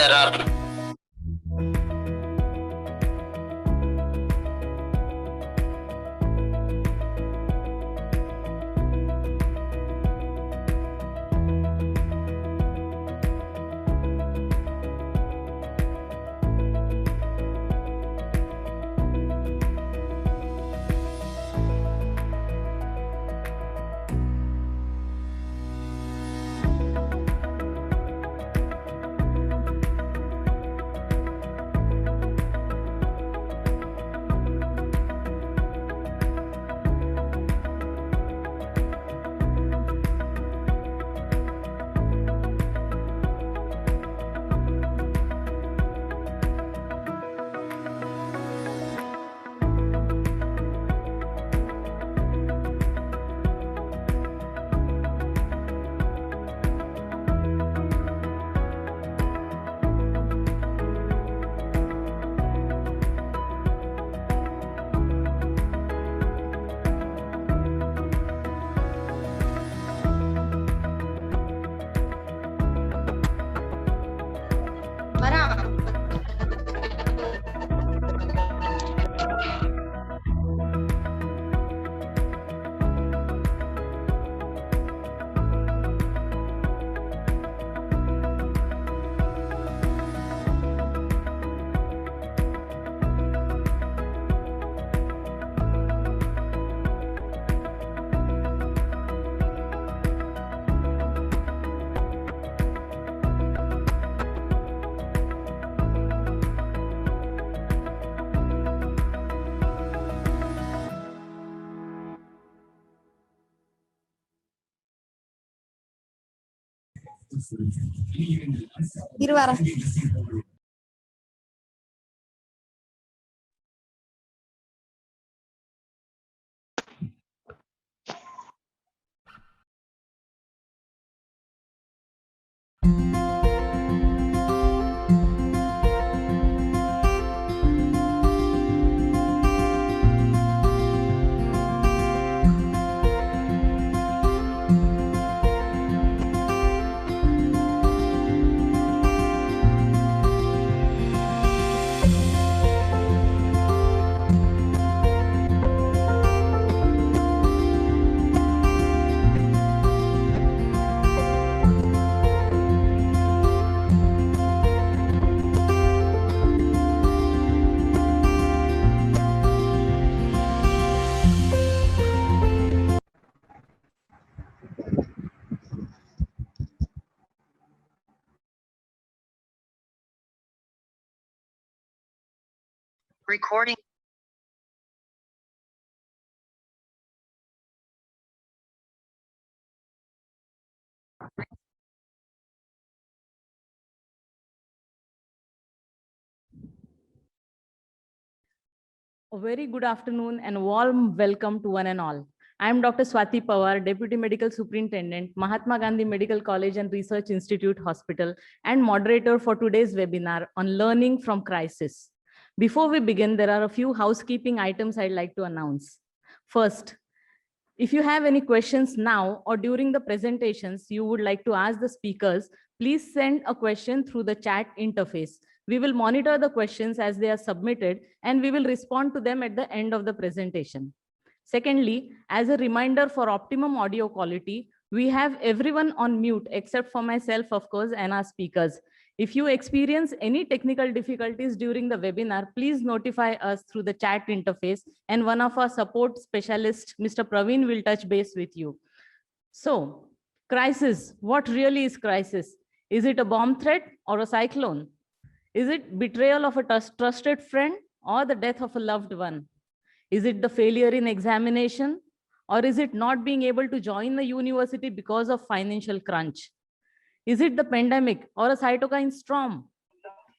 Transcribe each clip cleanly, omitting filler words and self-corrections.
there are recording. A very good afternoon and warm welcome to one and all. I am Dr. Swati Pawar, Deputy Medical Superintendent, Mahatma Gandhi Medical College and Research Institute Hospital, and moderator for today's webinar on learning from crisis. Before we begin, there are a few housekeeping items I'd like to announce. First, if you have any questions now or during the presentations you would like to ask the speakers, please send a question through the chat interface. We will monitor the questions as they are submitted and we will respond to them at the end of the presentation. Secondly, as a reminder for optimum audio quality, we have everyone on mute except for myself, of course, and our speakers. If you experience any technical difficulties during the webinar, please notify us through the chat interface and one of our support specialists, Mr. Praveen, will touch base with you. So, crisis, what really is crisis? Is it a bomb threat or a cyclone? Is it betrayal of a trusted friend or the death of a loved one? Is it the failure in examination or is it not being able to join the university because of financial crunch? Is it the pandemic or a cytokine storm?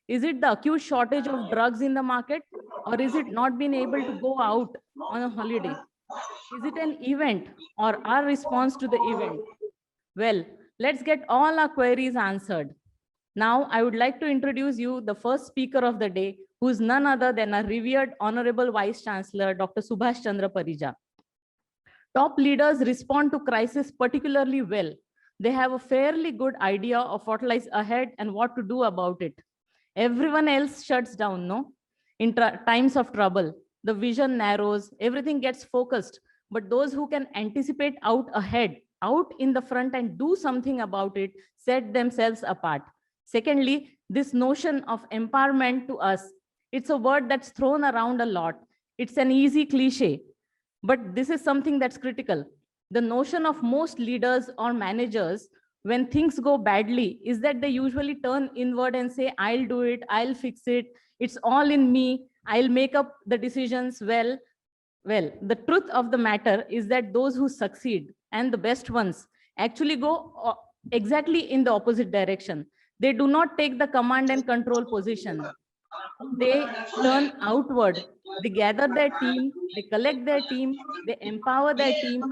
Is it the acute shortage of drugs in the market or is it not being able to go out on a holiday? Is it an event or our response to the event? Well, let's get all our queries answered. Now, I would like to introduce you the first speaker of the day, who is none other than our revered Honorable Vice Chancellor, Dr. Subhash Chandra Parija. Top leaders respond to crisis particularly well. They have a fairly good idea of what lies ahead and what to do about it. Everyone else shuts down, no? In times of trouble, the vision narrows, everything gets focused. But those who can anticipate out ahead, out in the front and do something about it, set themselves apart. Secondly, this notion of empowerment to us, it's a word that's thrown around a lot. It's an easy cliche, but this is something that's critical. The notion of most leaders or managers when things go badly is that they usually turn inward and say, I'll do it, I'll fix it, it's all in me, I'll make up the decisions well. Well, the truth of the matter is that those who succeed and the best ones actually go exactly in the opposite direction. They do not take the command and control position. They turn outward. They gather their team, they collect their team, they empower their team.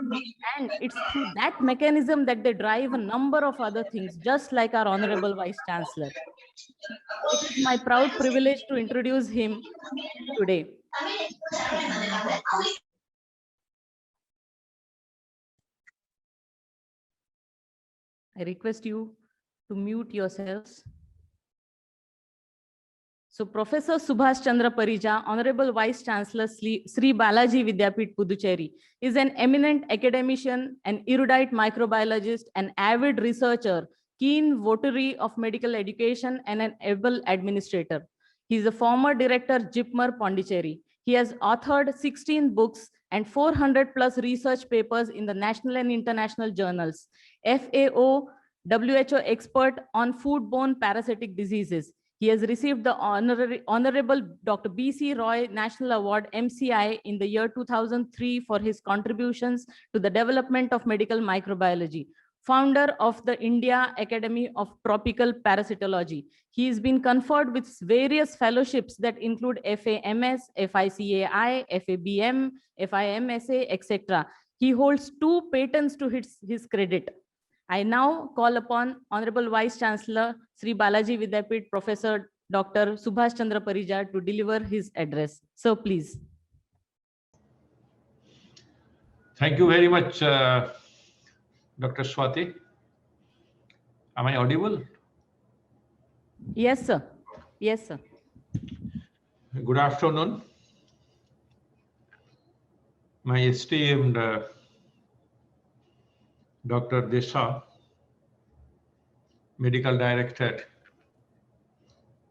And it's through that mechanism that they drive a number of other things, just like our Honorable Vice Chancellor. It is my proud privilege to introduce him today. I request you to mute yourselves. So Professor Subhash Chandra Parija, Honorable Vice Chancellor Sri Balaji Vidyapeeth Puducherry, is an eminent academician, an erudite microbiologist, an avid researcher, keen votary of medical education, and an able administrator. He is a former director, JIPMER Pondicherry. He has authored 16 books and 400 plus research papers in the national and international journals. FAO, WHO expert on foodborne parasitic diseases. He has received the Honorable Dr. B.C. Roy National Award, MCI, in the year 2003 for his contributions to the development of medical microbiology. Founder of the India Academy of Tropical Parasitology. He has been conferred with various fellowships that include FAMS, FICAI, FABM, FIMSA, etc. He holds 2 patents to his credit. I now call upon Honorable Vice Chancellor Sri Balaji Vidyapeeth Professor Dr. Subhash Chandra Parija to deliver his address. So please. Thank you very much, Dr. Swati. Am I audible? Yes, sir. Yes, sir. Good afternoon. My esteemed Dr. Desha, Medical Director,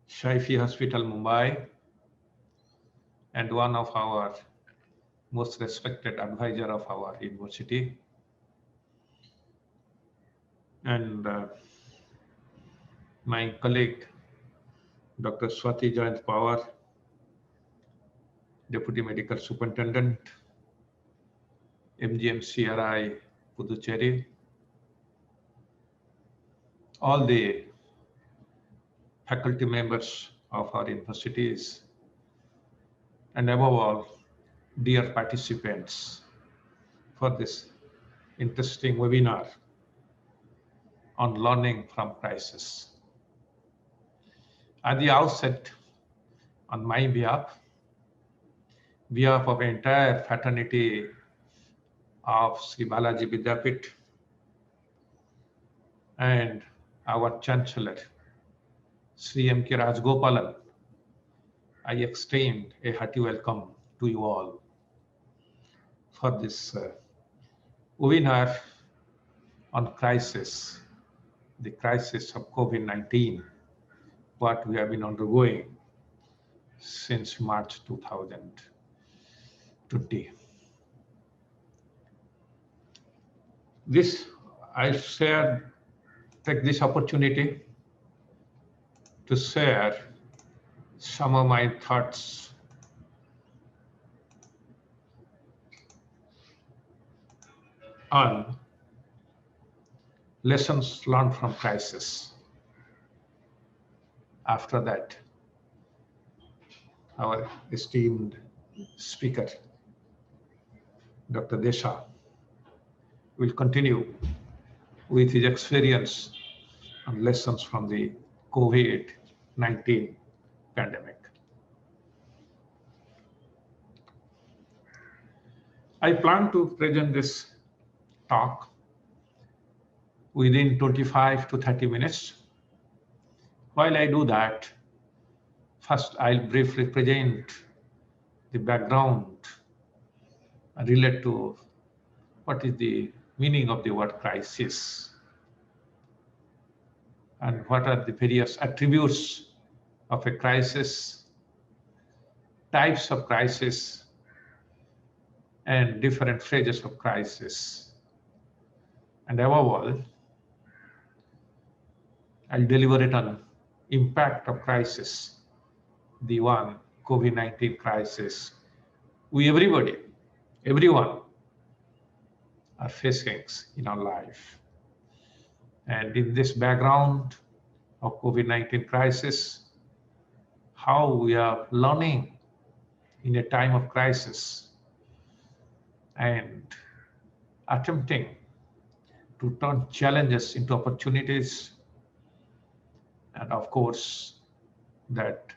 Shaifi Hospital, Mumbai, and one of our most respected advisor of our university. And my colleague, Dr. Swati Jayant Pawar, Deputy Medical Superintendent, MGM CRI, Puducherry, all the faculty members of our universities, and above all, dear participants for this interesting webinar on learning from crisis. At the outset, on my behalf of the entire fraternity of Sri Balaji Vidyapeeth and our Chancellor, Sri M.K. Rajgopalan, I extend a hearty welcome to you all for this webinar on crisis, the crisis of COVID-19, what we have been undergoing since March 2020. I take this opportunity to share some of my thoughts on lessons learned from crisis. After that, our esteemed speaker, Dr. Desha, will continue with his experience and lessons from the COVID-19 pandemic. I plan to present this talk within 25 to 30 minutes. While I do that, First, I'll briefly present the background and relate to what is the meaning of the word crisis and what are the various attributes of a crisis, types of crisis, and different phases of crisis. And above all, I'll deliberate on impact of crisis, the one COVID-19 crisis everyone are facing in our life. And in this background of COVID-19 crisis, how we are learning in a time of crisis and attempting to turn challenges into opportunities. And of course, that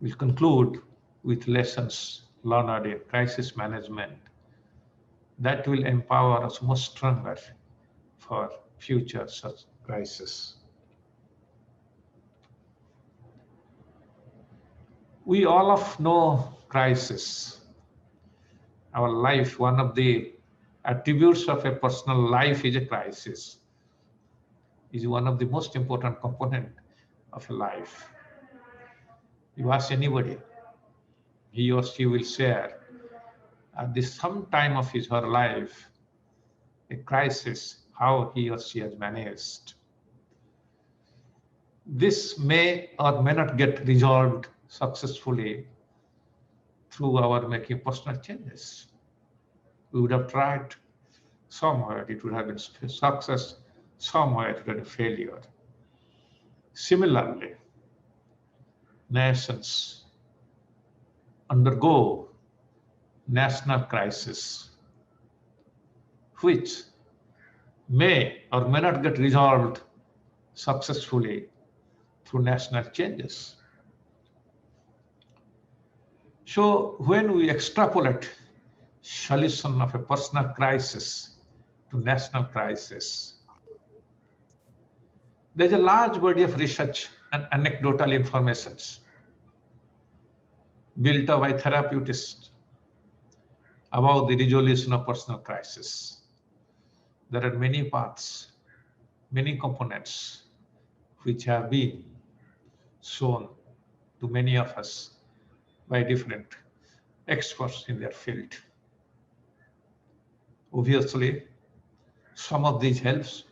will conclude with lessons learned in crisis management that will empower us more stronger for future such crisis. We all of know crisis. Our life, one of the attributes of a personal life is a crisis, is one of the most important component of a life. You ask anybody, he or she will share at this some time of his or her life, a crisis, how he or she has managed. This may or may not get resolved successfully through our making personal changes. We would have tried somewhere, it would have been success, somewhere it would have been failure. Similarly, nations undergo national crisis, which may or may not get resolved successfully through national changes. So when we extrapolate solution of a personal crisis to national crisis, there's a large body of research and anecdotal information built up by therapeutists about the resolution of personal crisis. There are many parts, many components which have been shown to many of us by different experts in their field. Obviously, some of these helps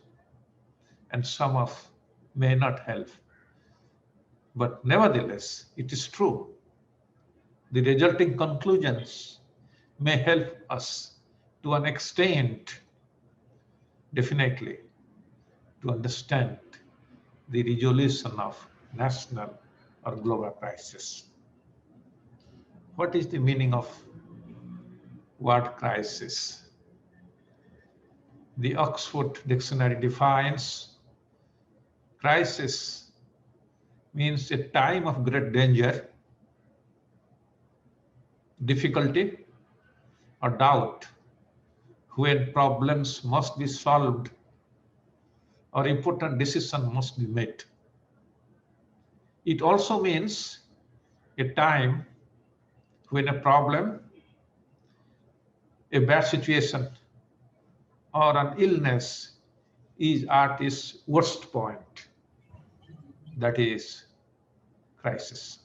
and some of may not help. But nevertheless, it is true. The resulting conclusions may help us to an extent, definitely, to understand the resolution of national or global crisis. What is the meaning of word crisis? The Oxford Dictionary defines crisis means a time of great danger, difficulty, or doubt, when problems must be solved or important decision must be made. It also means a time when a problem, a bad situation, or an illness is at its worst point. That is crisis.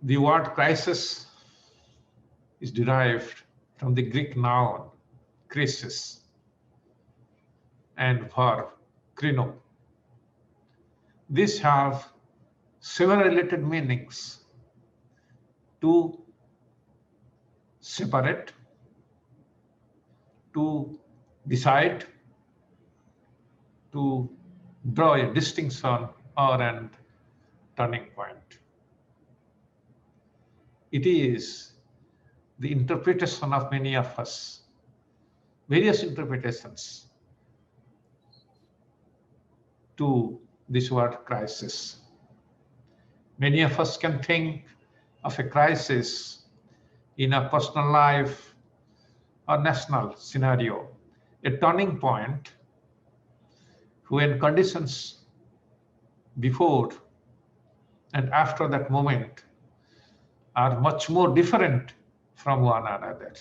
The word crisis is derived from the Greek noun krisis and verb krino. These have several related meanings: to separate, to decide, to draw a distinction or an turning point. It is the interpretation of many of us, various interpretations to this word crisis. Many of us can think of a crisis in a personal life or national scenario, a turning point when conditions before and after that moment are much more different from one another.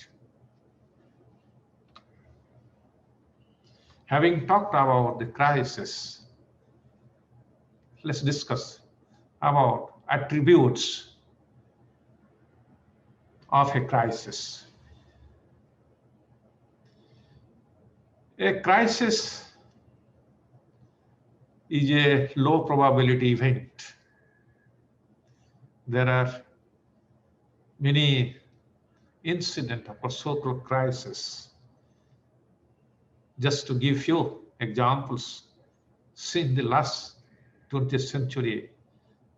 Having talked about the crisis, let's discuss about attributes of a crisis. A crisis is a low probability event. There are many incidents of so-called crisis. Just to give few examples, since the last 20th century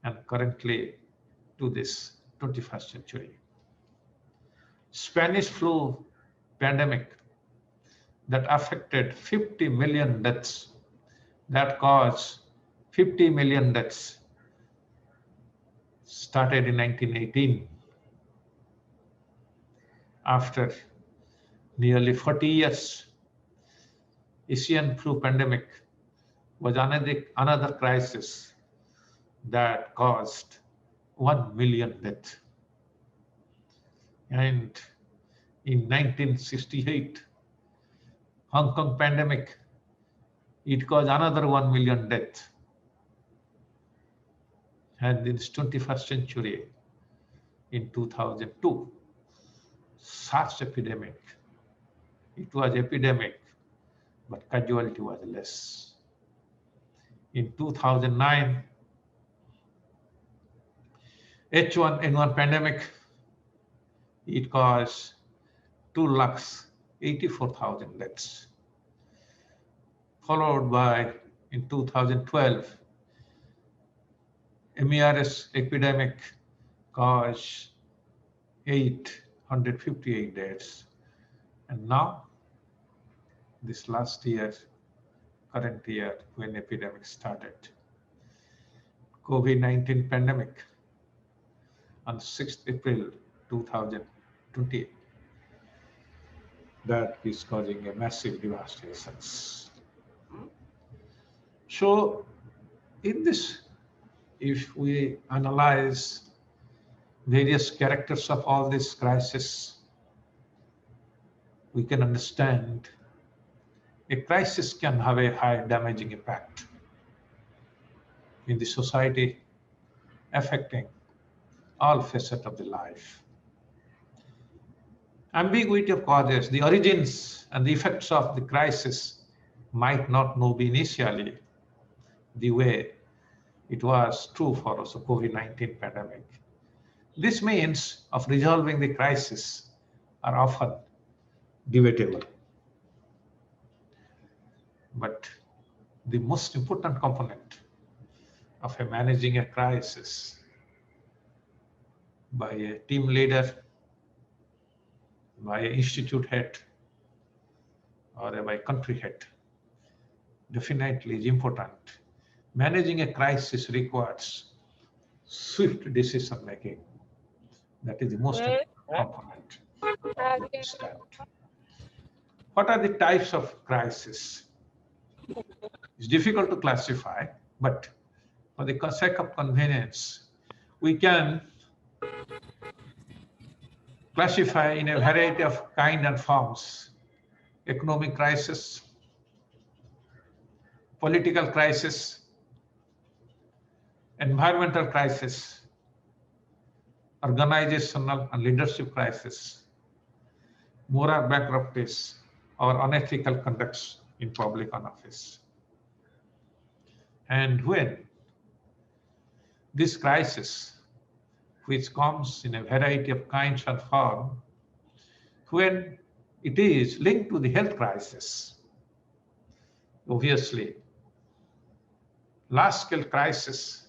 and currently to this 21st century. Spanish flu pandemic that affected 50 million deaths, that caused 50 million deaths, started in 1918. After nearly 40 years, Asian flu pandemic was another crisis that caused 1 million deaths. And in 1968, Hong Kong pandemic, it caused another 1 million deaths. And in this 21st century, in 2002, SARS epidemic, it was epidemic, but casualty was less. In 2009, H1N1 pandemic, it caused 2,84,000 deaths. Followed by, in 2012, MERS epidemic caused 858 deaths. And now, this last year, current year, when epidemic started, COVID-19 pandemic on 6th April 2020, that is causing a massive devastation. So in this, if we analyze various characters of all this crisis, we can understand a crisis can have a high damaging impact in the society, affecting all facets of the life. Ambiguity of causes, the origins and the effects of the crisis might not know initially the way it was true for us, the COVID-19 pandemic. This means of resolving the crisis are often debatable. But the most important component of managing a crisis by a team leader, by an institute head, or by country head, definitely is important. Managing a crisis requires swift decision making. That is the most important component to understand. What are the types of crisis? It's difficult to classify, but for the sake of convenience, we can classify in a variety of kind and forms: economic crisis, political crisis, environmental crisis, organizational and leadership crisis, moral bankruptcies, or unethical conducts in public office. And when this crisis, which comes in a variety of kinds and form, when it is linked to the health crisis, obviously, large-scale crisis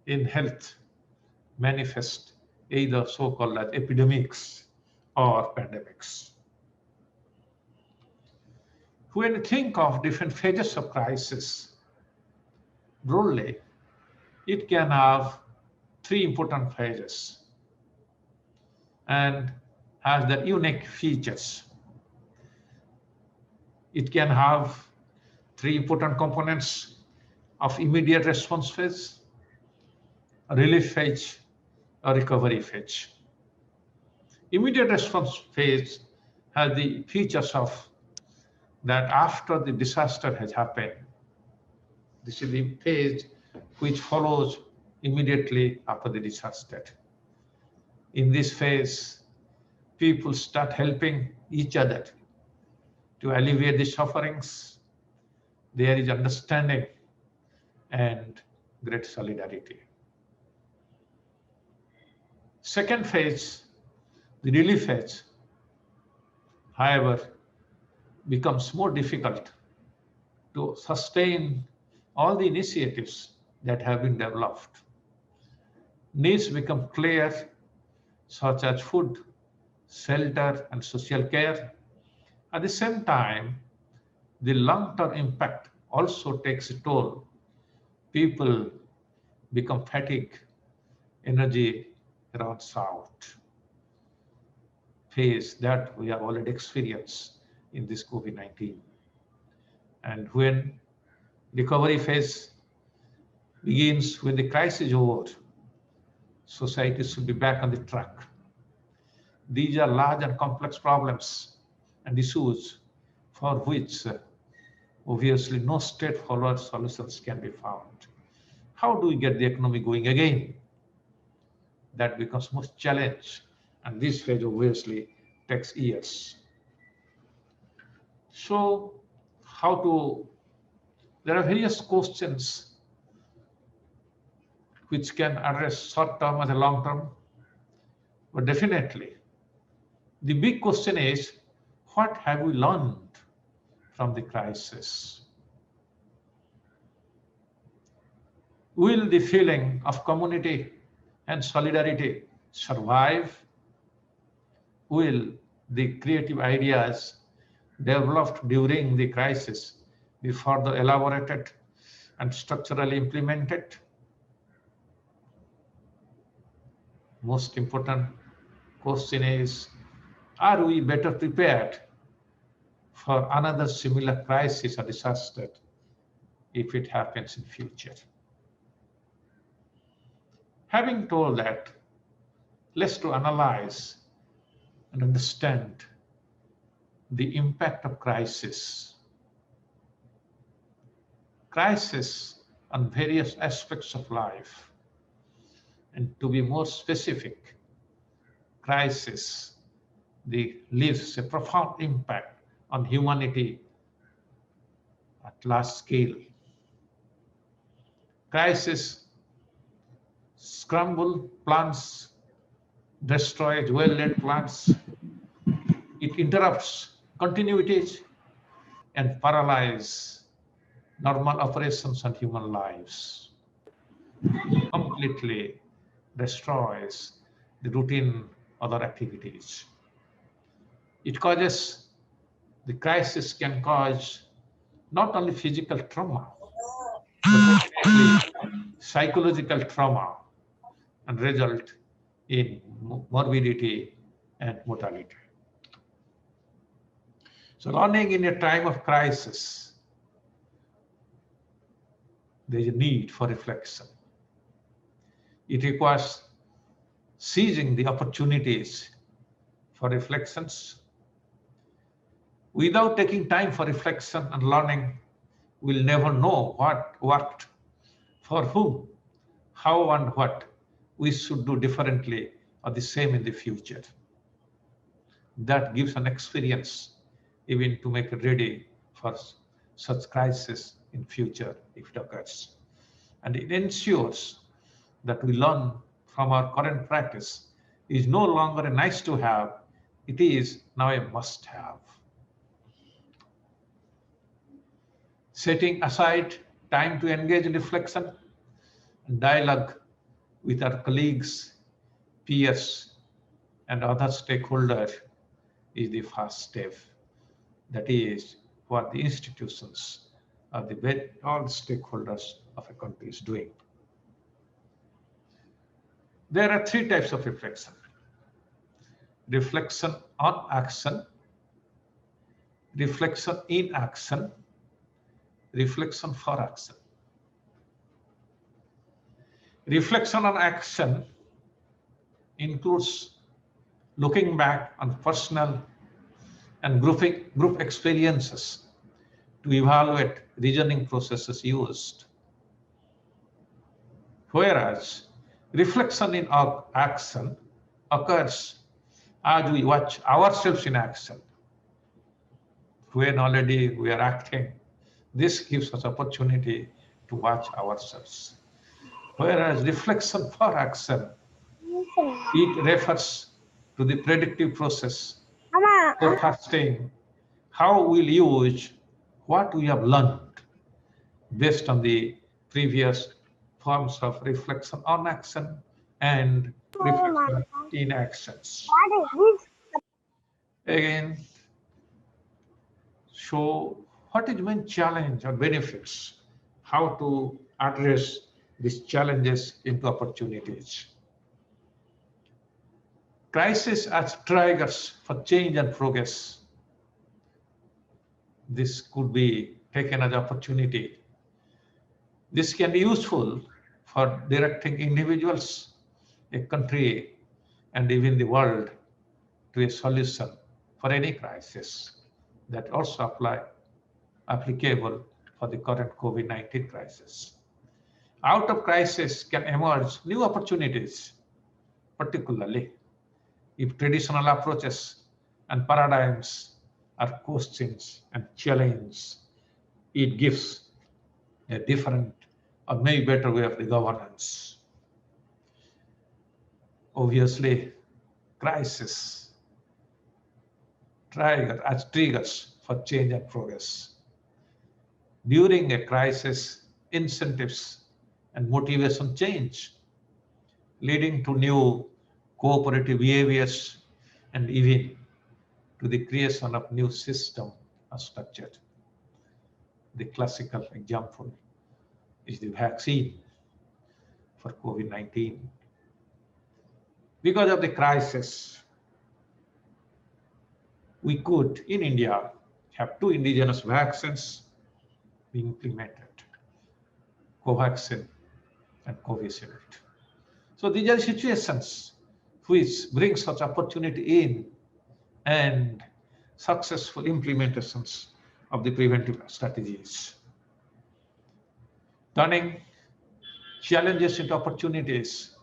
in health manifest either so-called as epidemics or pandemics. When you think of different phases of crisis, broadly, it can have three important phases and has the unique features. It can have three important components: of immediate response phase, relief phase, or recovery phase. Immediate response phase has the features of that after the disaster has happened. This is the phase which follows immediately after the disaster. In this phase, people start helping each other to alleviate the sufferings. There is understanding and great solidarity. Second phase, the relief phase, however, becomes more difficult to sustain all the initiatives that have been developed. Needs become clear, such as food, shelter, and social care. At the same time, the long-term impact also takes a toll. People become fatigued, energy runs out. Phase that we have already experienced in this COVID-19. And when recovery phase begins, when the crisis is over, society should be back on the track. These are large and complex problems and issues for which obviously no straightforward solutions can be found. How do we get the economy going again? That becomes most challenge, and this phase obviously takes years. So there are various questions which can address short term and the long term, but definitely the big question is, what have we learned from the crisis? Will the feeling of community and solidarity survive? Will the creative ideas developed during the crisis be further elaborated and structurally implemented? Most important question is, are we better prepared for another similar crisis or disaster if it happens in future? Having told that, let's to analyze and understand the impact of crisis. Crisis on various aspects of life. And to be more specific, crisis leaves a profound impact on humanity at large scale. Crisis scramble plans, destroys well-laid plans. It interrupts continuities and paralyzes normal operations and human lives. Completely destroys the routine other activities. The crisis can cause not only physical trauma, but definitely psychological trauma and result in morbidity and mortality. So learning in a time of crisis, there is a need for reflection. It requires seizing the opportunities for reflections. Without taking time for reflection and learning, we'll never know what worked, for whom, how and what we should do differently or the same in the future. That gives an experience even to make it ready for such crisis in future if it occurs. And it ensures that we learn from our current practice is no longer a nice to have, it is now a must have. Setting aside time to engage in reflection and dialogue with our colleagues, peers, and other stakeholders is the first step. That is what the institutions or all the stakeholders of a country is doing. There are three types of reflection. Reflection on action, reflection in action, reflection for action. Reflection on action includes looking back on personal and group experiences to evaluate reasoning processes used. Whereas reflection in our action occurs as we watch ourselves in action. When already we are acting, this gives us opportunity to watch ourselves. Whereas reflection for action, it refers to the predictive process, forecasting how we'll use what we have learned based on the previous forms of reflection on action and reflection in actions. Again, show what is main challenge or benefits, how to address these challenges into opportunities. Crisis as triggers for change and progress. This could be taken as opportunity. This can be useful for directing individuals, a country, and even the world to a solution for any crisis. That also applicable for the current COVID-19 crisis. Out of crisis can emerge new opportunities, particularly if traditional approaches and paradigms are questioned and challenged. It gives a different or maybe better way of the governance. Obviously, crisis as triggers for change and progress. During a crisis, incentives and motivation change, leading to new cooperative behaviors and even to the creation of new system or structure. The classical example is the vaccine for COVID-19. Because of the crisis, we could, in India, have 2 indigenous vaccines being implemented, Covaxin and Covishield. So these are situations which bring such opportunity in and successful implementations of the preventive strategies. Turning challenges into opportunities,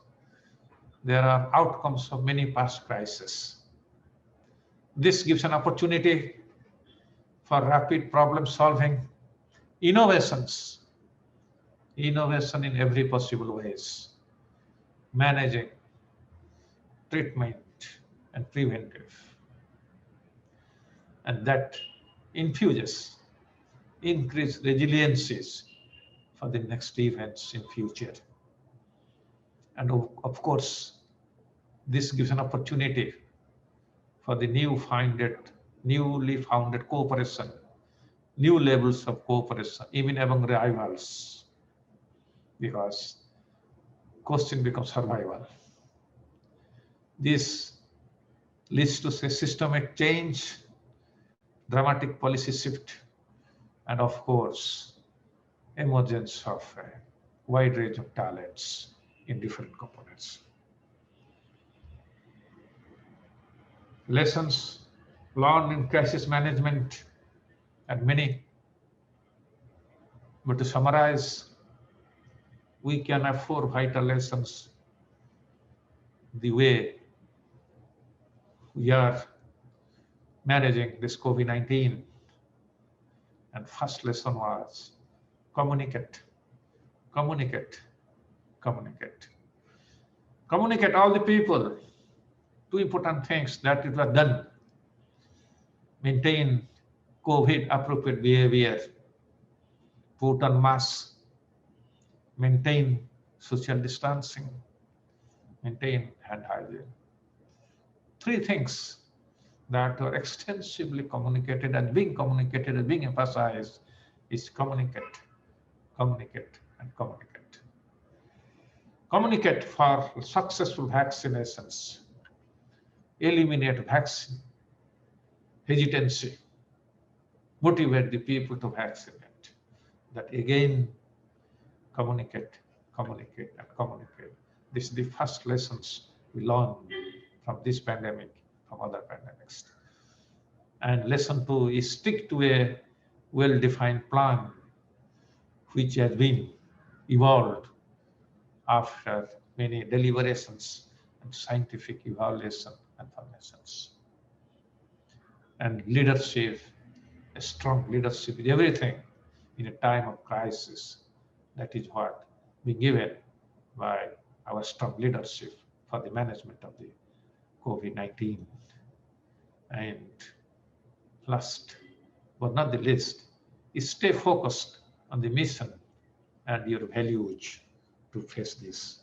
there are outcomes of many past crises. This gives an opportunity for rapid problem solving, innovations, innovation in every possible ways, managing, treatment, and preventive. And that infuses increased resiliencies for the next events in future. And of course, this gives an opportunity for the newly founded cooperation, new levels of cooperation, even among rivals, because question becomes survival. This leads to systemic change, dramatic policy shift, and of course, emergence of a wide range of talents in different components. Lessons learned in crisis management and many, but to summarize, we can have 4 vital lessons the way we are managing this COVID-19. And first lesson was communicate, communicate, communicate. Communicate all the people. 2 important things that it was done. Maintain COVID appropriate behavior, put on masks, maintain social distancing, maintain hand hygiene. 3 things that are extensively communicated and being emphasized is communicate, communicate, and communicate. Communicate for successful vaccinations, eliminate vaccine hesitancy, motivate the people to vaccinate. That again, communicate communicate and communicate. This is the first lessons we learn from this pandemic, from other pandemics. And lesson 2 is stick to a well-defined plan which has been evolved after many deliberations and scientific evaluation and formations. And leadership, a strong leadership is everything in a time of crisis. That is what we given by our strong leadership for the management of the COVID-19. And last but not the least is stay focused on the mission and your values to face this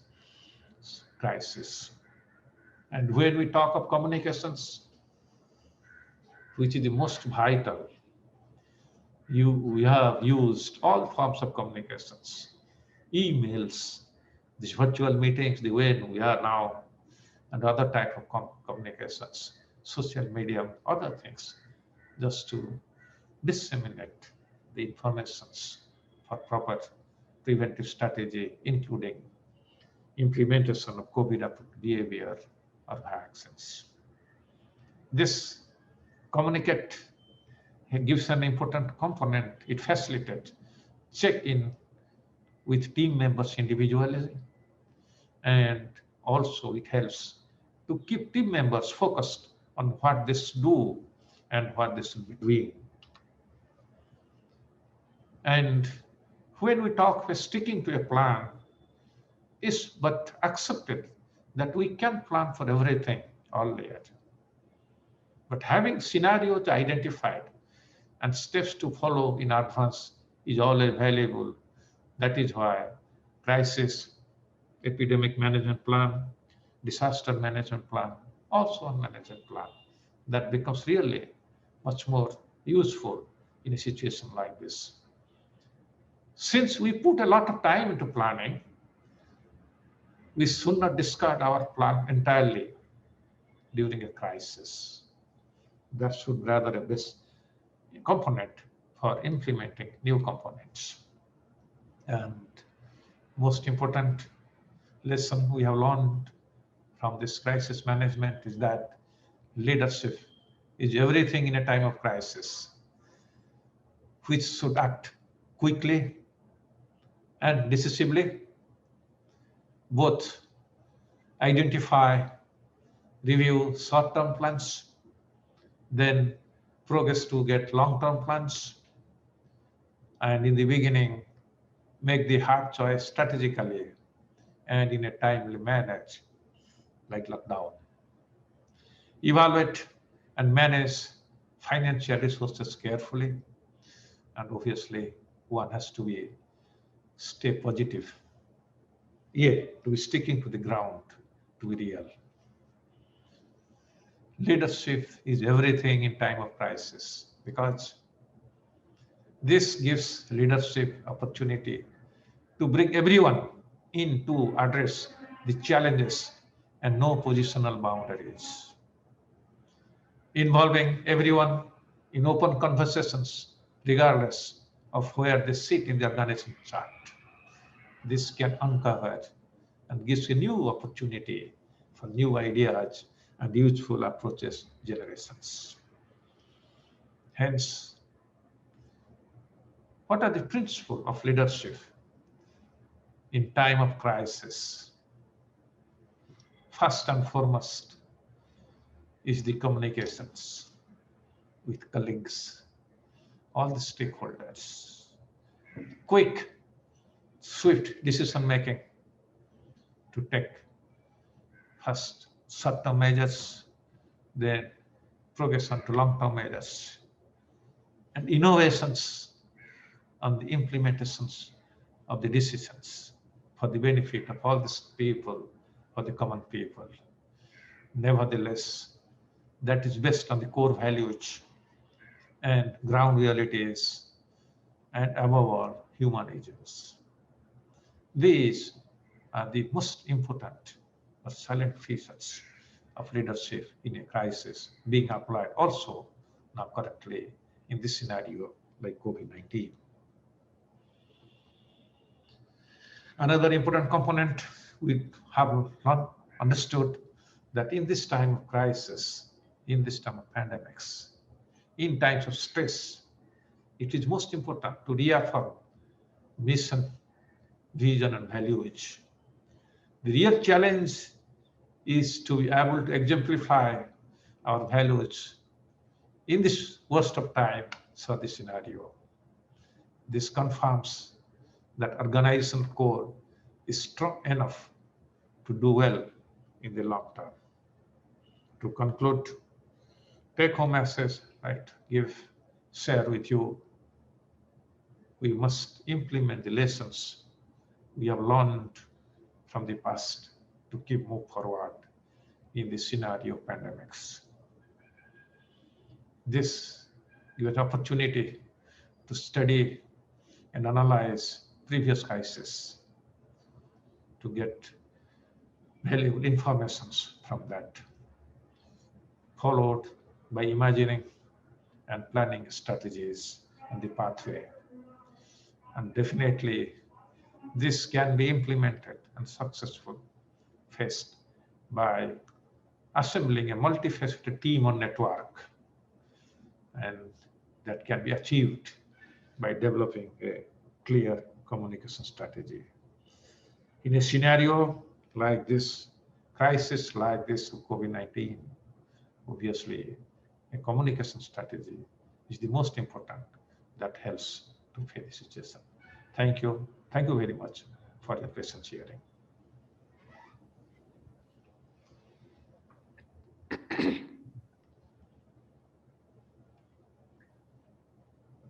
crisis. And when we talk of communications, which is the most vital, we have used all forms of communications, emails, these virtual meetings, the way we are now, and other type of communications, social media, other things, just to disseminate the informations for proper preventive strategy, including implementation of COVID behavior or vaccines. This communicate gives an important component. It facilitates check-in with team members individually, and also it helps to keep team members focused on what they should do and what they should be doing. And when we talk about sticking to a plan, is but accepted that we can plan for everything all later. But having scenarios identified and steps to follow in advance is always valuable. That is why crisis, epidemic management plan, disaster management plan, also a management plan, that becomes really much more useful in a situation like this. Since we put a lot of time into planning, we should not discard our plan entirely during a crisis. That should rather be a best component for implementing new components. And most important lesson we have learned from this crisis management is that leadership is everything in a time of crisis, which should act quickly and decisively, both identify, review short-term plans, then progress to get long-term plans, and in the beginning, make the hard choice strategically and in a timely manner, like lockdown. Evaluate and manage financial resources carefully, and obviously one has to stay positive, to be sticking to the ground, to be real. Leadership is everything in time of crisis, because this gives leadership opportunity to bring everyone in to address the challenges and no positional boundaries. Involving everyone in open conversations, regardless of where they sit in the organization chart. This can uncover and gives a new opportunity for new ideas and useful approaches generations. Hence, what are the principles of leadership in time of crisis? First and foremost is the communications with colleagues, all the stakeholders. Quick, swift decision making to take first short-term measures, then progression to long-term measures, and innovations on the implementations of the decisions for the benefit of all these people, for the common people. Nevertheless, that is based on the core values and ground realities, and above all, human agents. These are the most important or silent features of leadership in a crisis being applied also now correctly in this scenario like COVID-19. Another important component we have not understood that in this time of crisis, in this time of pandemics, in times of stress, it is most important to reaffirm mission, vision, and values. The real challenge is to be able to exemplify our values in this worst of time, so this scenario. This confirms that organization core is strong enough to do well in the long term. To conclude, take home message, right? Share with you. We must implement the lessons we have learned from the past to keep move forward in this scenario of pandemics. This gives an opportunity to study and analyze previous crises to get valuable informations from that, followed by imagining and planning strategies and the pathway. And definitely this can be implemented and successful faced by assembling a multifaceted team or network, and that can be achieved by developing a clear communication strategy. In a scenario like this, crisis like this of COVID-19, obviously a communication strategy is the most important that helps to face the situation. Thank you. Thank you very much for your presence hearing.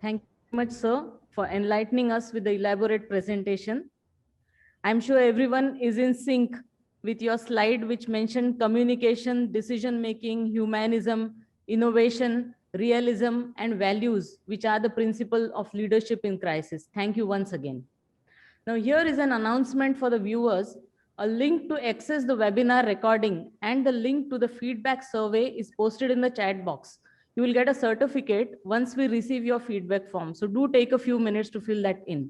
Thank you much, sir, for enlightening us with the elaborate presentation. I'm sure everyone is in sync with your slide, which mentioned communication, decision-making, humanism, innovation, realism, and values, which are the principle of leadership in crisis. Thank you once again. Now, here is an announcement for the viewers. A link to access the webinar recording and the link to the feedback survey is posted in the chat box. You will get a certificate once we receive your feedback form. So do take a few minutes to fill that in.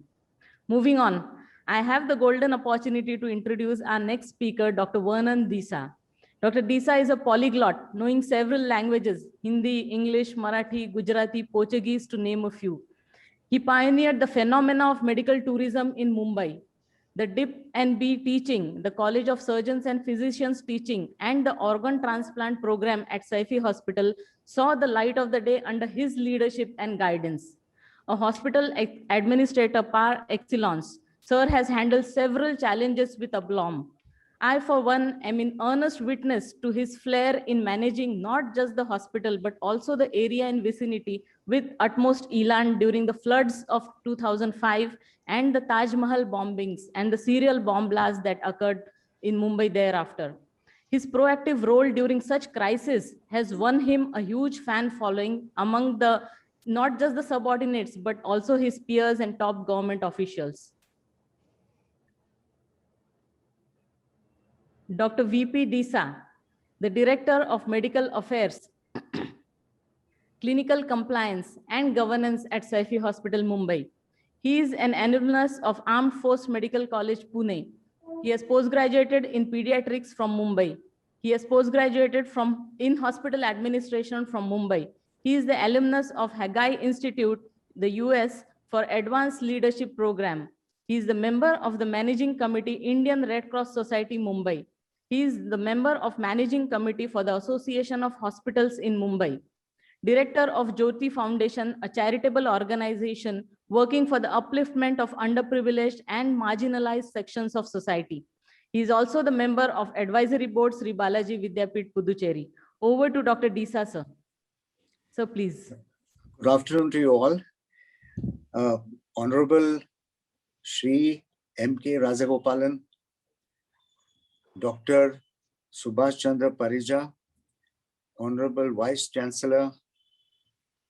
Moving on, I have the golden opportunity to introduce our next speaker, Dr. Vernon Disa. Dr. Disa is a polyglot, knowing several languages, Hindi, English, Marathi, Gujarati, Portuguese, to name a few. He pioneered the phenomena of medical tourism in Mumbai. The DIP&B teaching, the College of Surgeons and Physicians teaching, and the organ transplant program at Saifi Hospital saw the light of the day under his leadership and guidance. A hospital administrator par excellence, Sir has handled several challenges with aplomb. I, for one, am in earnest witness to his flair in managing not just the hospital, but also the area and vicinity with utmost elan during the floods of 2005 and the Taj Mahal bombings and the serial bomb blasts that occurred in Mumbai thereafter. His proactive role during such crises has won him a huge fan following among the not just the subordinates, but also his peers and top government officials. Dr. VP Disa, the Director of Medical Affairs, Clinical Compliance and Governance at Saifi Hospital, Mumbai. He is an alumnus of Armed Force Medical College, Pune. He has postgraduated in pediatrics from Mumbai. He has postgraduated in hospital administration from Mumbai. He is the alumnus of Haggai Institute, the US, for Advanced Leadership Program. He is the member of the Managing Committee, Indian Red Cross Society, Mumbai. He is the member of Managing Committee for the Association of Hospitals in Mumbai. Director of Jyoti Foundation, a charitable organization working for the upliftment of underprivileged and marginalized sections of society. He is also the member of Advisory Board Sri Balaji Vidyapeeth, Puducherry. Over to Dr. Disa, sir. Sir, please. Good afternoon to you all. Honorable Shri M.K. Rajagopalan, Dr. Subhash Chandra Parija, Honorable Vice Chancellor,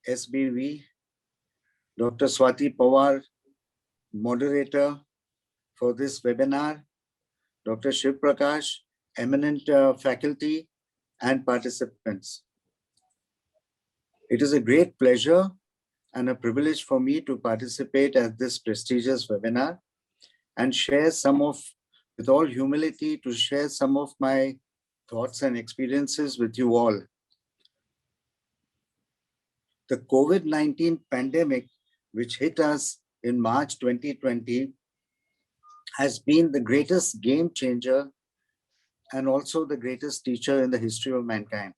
SBV, Dr. Swati Pawar, moderator for this webinar, Dr. Shiv Prakash, eminent faculty and participants. It is a great pleasure and a privilege for me to participate at this prestigious webinar and share with all humility, to share some of my thoughts and experiences with you all. The COVID-19 pandemic, which hit us in March 2020, has been the greatest game changer and also the greatest teacher in the history of mankind.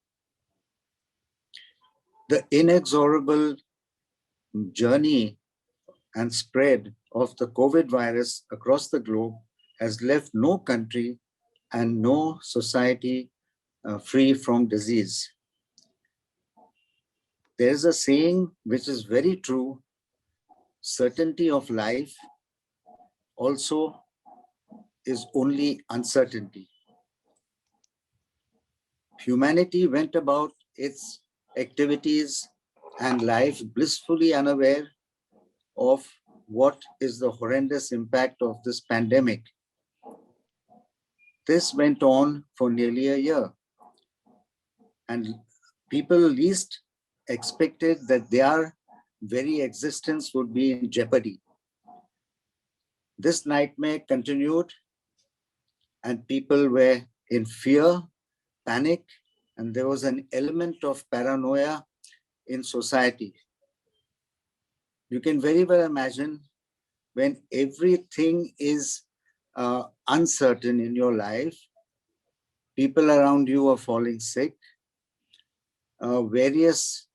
The inexorable journey and spread of the COVID virus across the globe has left no country and no society free from disease. There is a saying which is very true: certainty of life also is only uncertainty. Humanity went about its activities and life blissfully unaware of what is the horrendous impact of this pandemic. This went on for nearly a year, and people least expected that their very existence would be in jeopardy. This nightmare continued, and people were in fear, panic, and there was an element of paranoia in society. You can very well imagine when everything is uncertain in your life, people around you are falling sick, various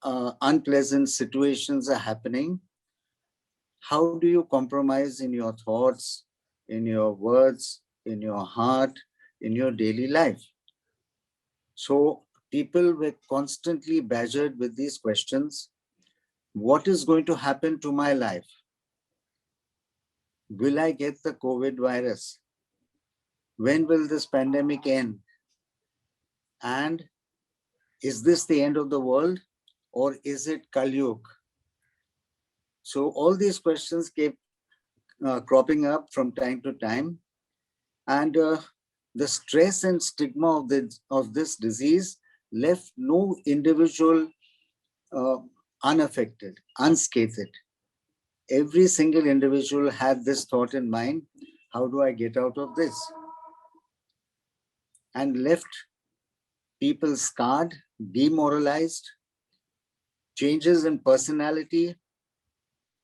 unpleasant situations are happening. How do you compromise in your thoughts, in your words, in your heart, in your daily life? So people were constantly badgered with these questions. What is going to happen to my life? Will I get the COVID virus? When will this pandemic end? And is this the end of the world, or is it Kali Yuga? So all these questions kept cropping up from time to time. And the stress and stigma of this disease left no individual unaffected, unscathed. Every single individual had this thought in mind: how do I get out of this? And left people scarred, demoralized, changes in personality,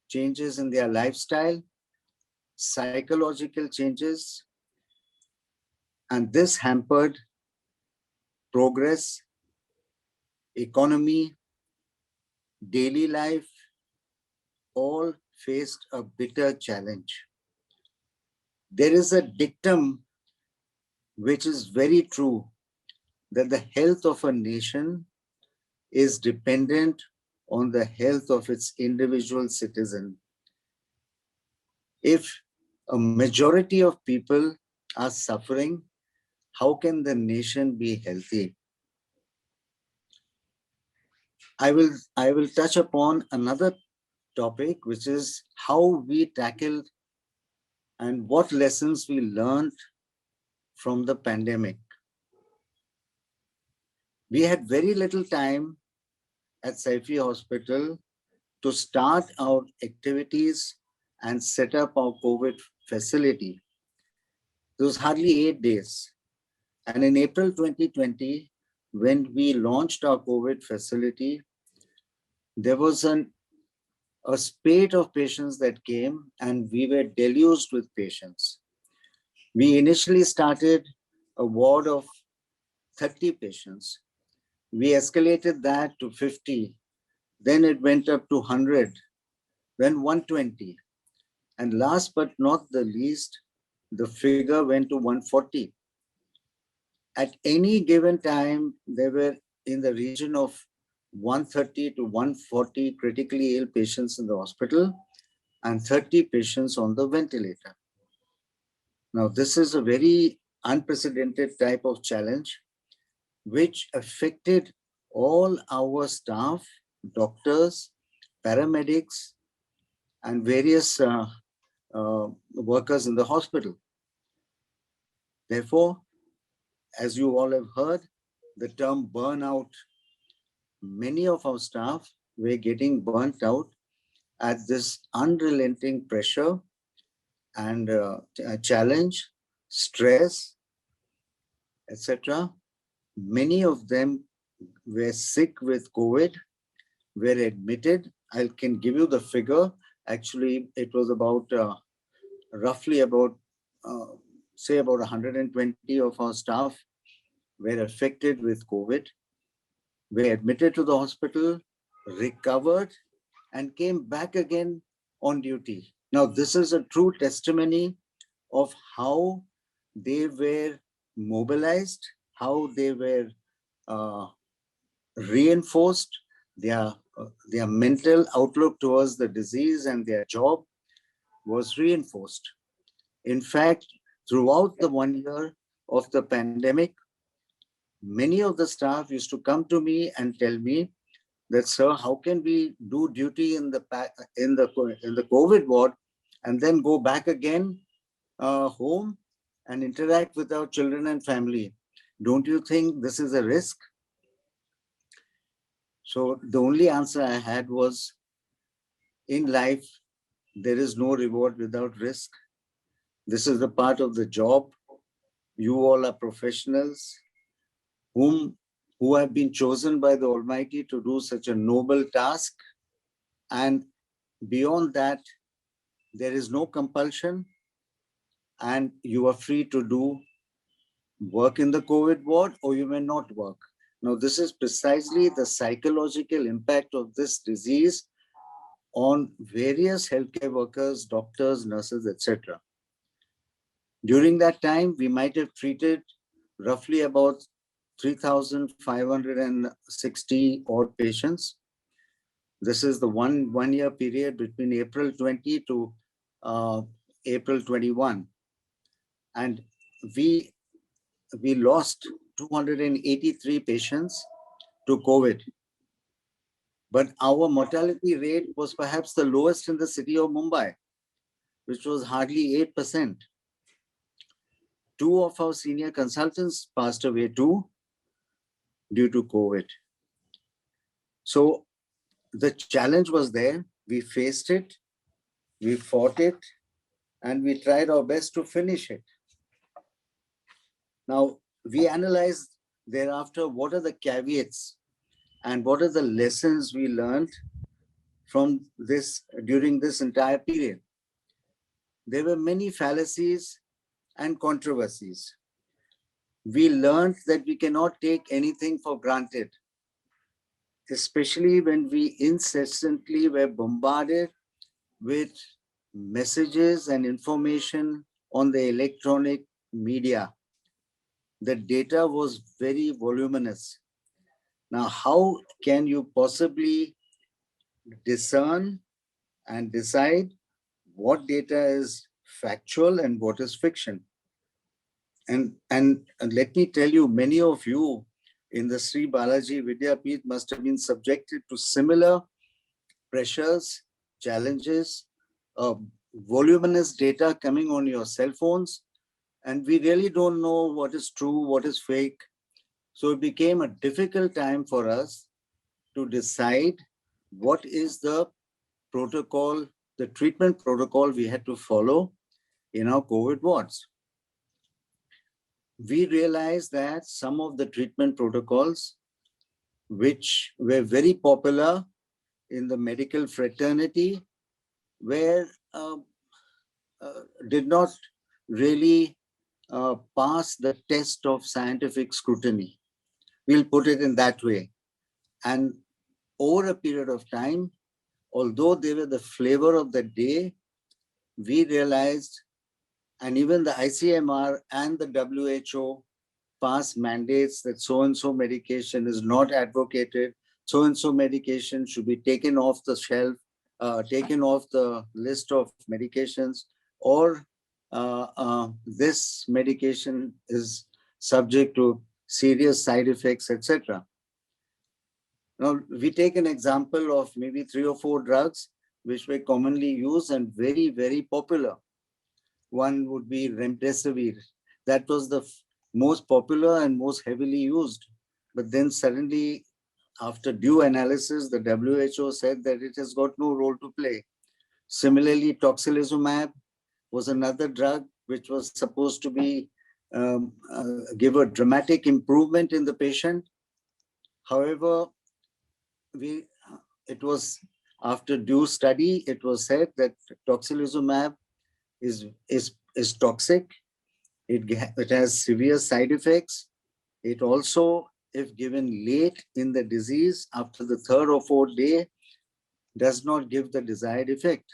changes in their lifestyle, psychological changes, and this hampered progress, economy, daily life. All faced a bitter challenge. There is a dictum which is very true, that the health of a nation is dependent on the health of its individual citizen. If a majority of people are suffering, how can the nation be healthy? I will touch upon another topic, which is how we tackled and what lessons we learned from the pandemic. We had very little time at Saifi Hospital to start our activities and set up our COVID facility. It was hardly 8 days. And in April 2020, when we launched our COVID facility, there was a spate of patients that came, and we were deluged with patients. We initially started a ward of 30 patients. We escalated that to 50. Then it went up to 100, then 120. And last but not the least, the figure went to 140. At any given time, there were in the region of 130 to 140 critically ill patients in the hospital and 30 patients on the ventilator. Now, this is a very unprecedented type of challenge which affected all our staff, doctors, paramedics, and various workers in the hospital. Therefore, as you all have heard, the term burnout, many of our staff were getting burnt out at this unrelenting pressure and challenge, stress, etc. Many of them were sick with COVID, were admitted. I can give you the figure. Actually, it was about roughly about say about 120 of our staff were affected with COVID, were admitted to the hospital, recovered, and came back again on duty. Now, this is a true testimony of how they were mobilized, how they were reinforced, their mental outlook towards the disease and their job was reinforced. In fact, throughout the 1 year of the pandemic, many of the staff used to come to me and tell me that, sir, how can we do duty in the COVID ward and then go back again home and interact with our children and family? Don't you think this is a risk? So the only answer I had was, in life, there is no reward without risk. This is the part of the job. You all are professionals who have been chosen by the Almighty to do such a noble task. And beyond that, there is no compulsion, and you are free to do work in the COVID ward, or you may not work. Now, this is precisely the psychological impact of this disease on various healthcare workers, doctors, nurses, etc. During that time, we might have treated roughly about 3,560 odd patients. This is the one year period between April 20 to April 21. And we lost 283 patients to COVID. But our mortality rate was perhaps the lowest in the city of Mumbai, which was hardly 8%. 2 of our senior consultants passed away too due to COVID. So the challenge was there. We faced it, we fought it, and we tried our best to finish it. Now, we analyzed thereafter what are the caveats and what are the lessons we learned from this during this entire period. There were many fallacies and controversies. We learned that we cannot take anything for granted, especially when we incessantly were bombarded with messages and information on the electronic media. The data was very voluminous. Now, how can you possibly discern and decide what data is factual and what is fiction? And let me tell you, many of you in the Sri Balaji Vidyapeeth must have been subjected to similar pressures, challenges, voluminous data coming on your cell phones, and we really don't know what is true, what is fake. So it became a difficult time for us to decide what is the protocol, the treatment protocol we had to follow in our COVID wards. We realized that some of the treatment protocols, which were very popular in the medical fraternity, were did not really pass the test of scientific scrutiny. We'll put it in that way. And over a period of time, although they were the flavor of the day, we realized, and even the ICMR and the WHO passed mandates that so-and-so medication is not advocated, so-and-so medication should be taken off the shelf, taken off the list of medications, or this medication is subject to serious side effects, etc. Now, we take an example of maybe 3 or 4 drugs which were commonly used and very, very popular. One would be Remdesivir. That was the most popular and most heavily used. But then suddenly, after due analysis, the WHO said that it has got no role to play. Similarly, Tocilizumab, was another drug which was supposed to be give a dramatic improvement in the patient. However, it was after due study, it was said that tocilizumab is toxic. It has severe side effects. It also, if given late in the disease, after the third or fourth day, does not give the desired effect.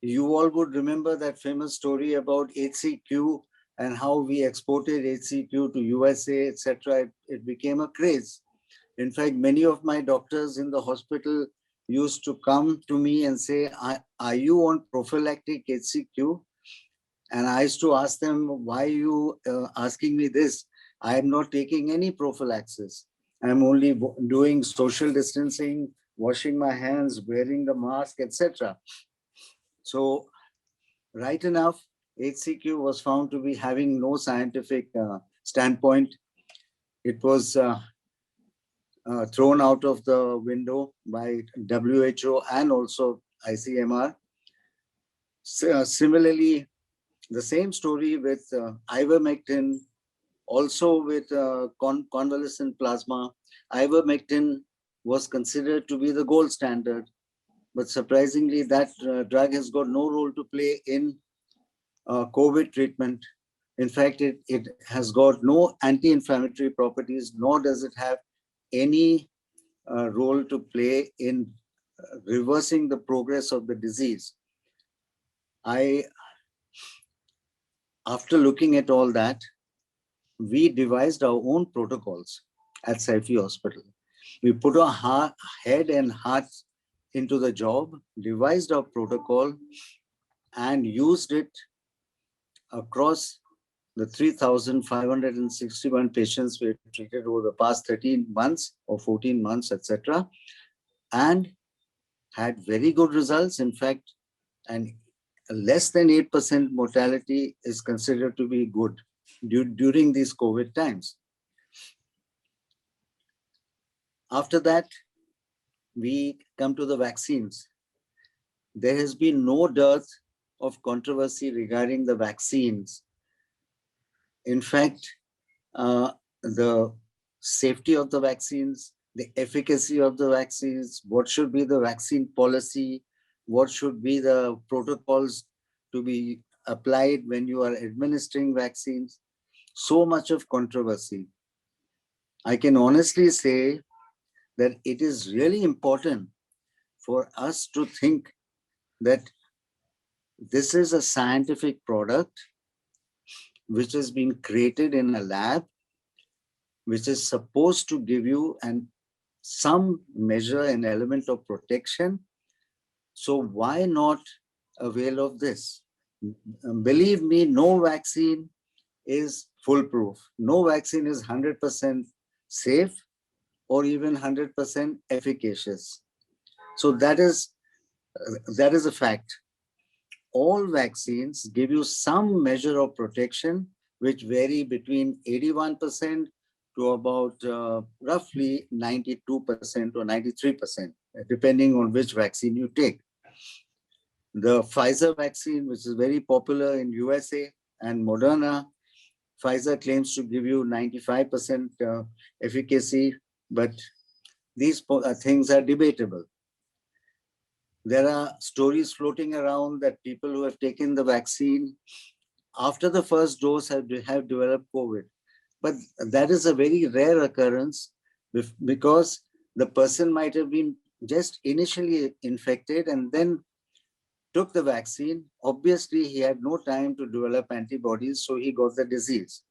You all would remember that famous story about HCQ and how we exported HCQ to USA, etc. It became a craze. In fact, many of my doctors in the hospital used to come to me and say, are you on prophylactic HCQ? And I used to ask them, why are you asking me this? I am not taking any prophylaxis. I'm only doing social distancing, washing my hands, wearing the mask, etc. So, right enough, HCQ was found to be having no scientific standpoint. It was thrown out of the window by WHO and also ICMR. Similarly, the same story with ivermectin, also with convalescent plasma. Ivermectin was considered to be the gold standard, but surprisingly, that drug has got no role to play in COVID treatment. In fact, it has got no anti-inflammatory properties, nor does it have any role to play in reversing the progress of the disease. After looking at all that, we devised our own protocols at Saifi Hospital. We put our head and heart into the job, devised our protocol, and used it across the 3,561 patients we treated over the past 13 months or 14 months, etc., and had very good results. In fact, and less than 8% mortality is considered to be good during these COVID times. After that, we come to the vaccines. There has been no dearth of controversy regarding the vaccines. In fact, the safety of the vaccines, the efficacy of the vaccines, what should be the vaccine policy, what should be the protocols to be applied when you are administering vaccines. So much of controversy. I can honestly say that it is really important for us to think that this is a scientific product which has been created in a lab, which is supposed to give you some measure and element of protection. So why not avail of this? Believe me, no vaccine is foolproof. No vaccine is 100% safe or even 100% efficacious. So that is a fact. All vaccines give you some measure of protection, which vary between 81% to about roughly 92% or 93%, depending on which vaccine you take. The Pfizer vaccine, which is very popular in USA, and Moderna, Pfizer claims to give you 95% efficacy, but these things are debatable. There are stories floating around that people who have taken the vaccine after the first dose have developed COVID. But that is a very rare occurrence because the person might have been just initially infected and then took the vaccine. Obviously, he had no time to develop antibodies, so he got the disease.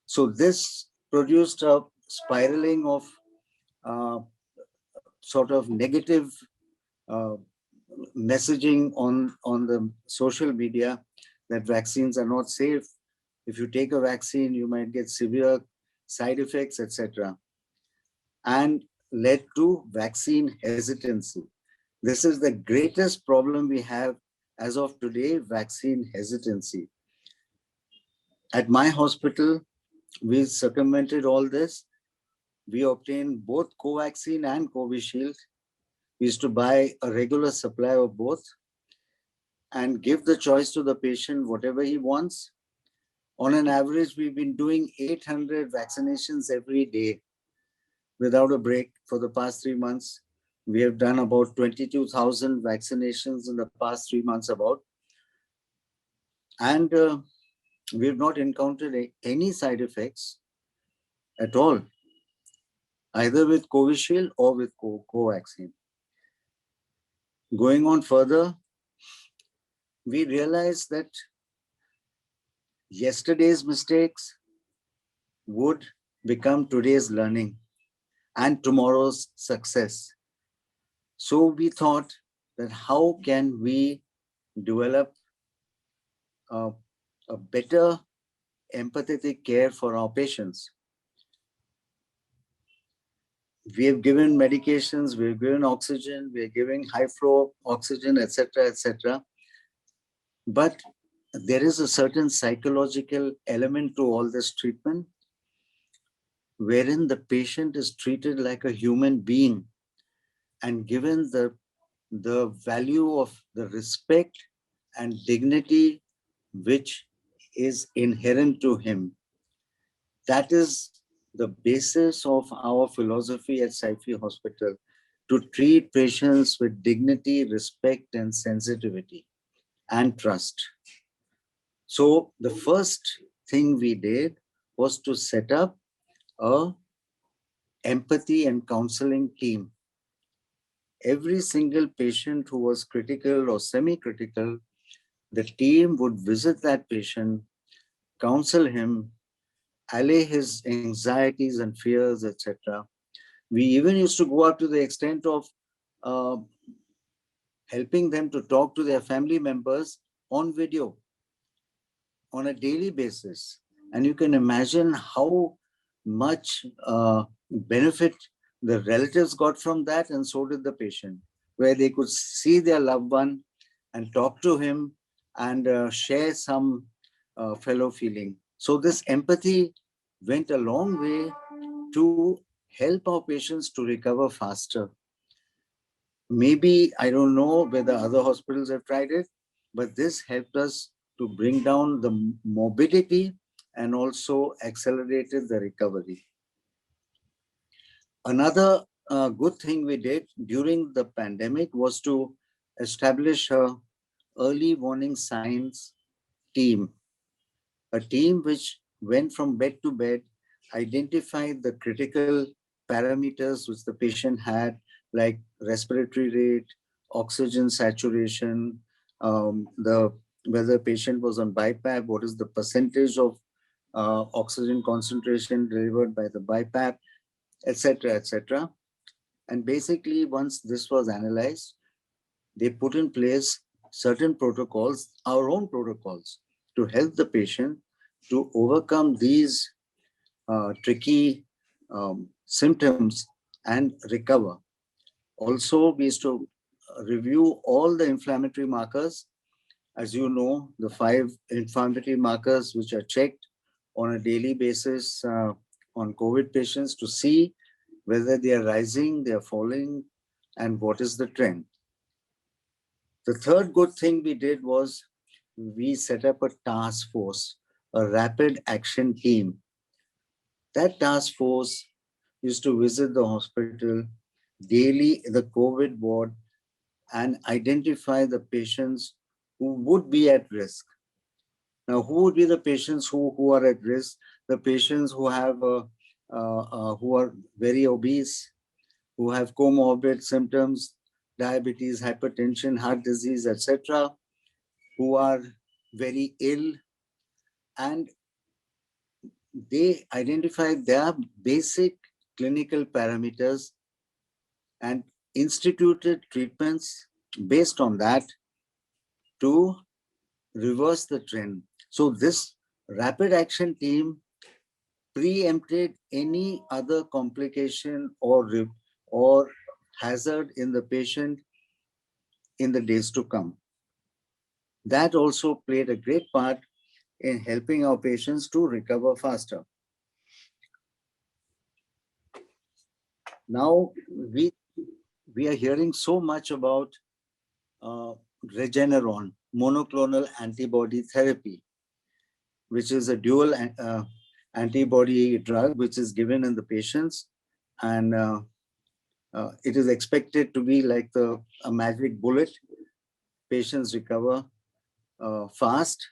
So this produced a spiraling of sort of negative messaging on the social media that vaccines are not safe. If you take a vaccine, you might get severe side effects, etc., and led to vaccine hesitancy. This is the greatest problem we have as of today, vaccine hesitancy. At my hospital, we circumvented all this. We obtained both Covaxin and Covishield. We used to buy a regular supply of both. and give the choice to the patient whatever he wants. On an average, we've been doing 800 vaccinations every day without a break for the past 3 months. We have done about 22,000 vaccinations in the past 3 months about. And we have not encountered any side effects at all, either with Covishield or with Covaxin. Going on further, we realized that yesterday's mistakes would become today's learning and tomorrow's success. So we thought that how can we develop a better empathetic care for our patients. We have given medications, we have given oxygen, we are giving high flow oxygen, etc., etc. But there is a certain psychological element to all this treatment, wherein the patient is treated like a human being and given the value of the respect and dignity which is inherent to him. That is the basis of our philosophy at Saifi Hospital, to treat patients with dignity, respect, and sensitivity and trust. So the first thing we did was to set up a empathy and counseling team. Every single patient who was critical or semi-critical, the team would visit that patient, counsel him, allay his anxieties and fears, etc. We even used to go up to the extent of helping them to talk to their family members on video on a daily basis. And you can imagine how much benefit the relatives got from that, and so did the patient, where they could see their loved one and talk to him and share some fellow feeling. So this empathy went a long way to help our patients to recover faster. Maybe, I don't know whether other hospitals have tried it, but this helped us to bring down the morbidity and also accelerated the recovery. Another good thing we did during the pandemic was to establish a early warning signs team, a team which went from bed to bed, identified the critical parameters which the patient had, like respiratory rate, oxygen saturation, whether the patient was on BiPAP, what is the percentage of oxygen concentration delivered by the BiPAP, etc., etc. And basically, once this was analyzed, they put in place certain protocols, our own protocols, to help the patient to overcome these tricky symptoms and recover. Also, we used to review all the inflammatory markers. As you know, the 5 inflammatory markers which are checked on a daily basis on COVID patients, to see whether they are rising, they are falling, and what is the trend. The third good thing we did was we set up a task force, a rapid action team. That task force used to visit the hospital daily, the COVID ward, and identify the patients who would be at risk. Now, who would be the patients who are at risk? The patients who have who are very obese, who have comorbid symptoms, diabetes, hypertension, heart disease, etc., who are very ill, and they identify their basic clinical parameters and instituted treatments based on that to reverse the trend. So this rapid action team preempted any other complication or hazard in the patient in the days to come. That also played a great part in helping our patients to recover faster. Now, we are hearing so much about Regeneron, monoclonal antibody therapy, which is a dual antibody drug which is given in the patients, and it is expected to be like a magic bullet. Patients recover fast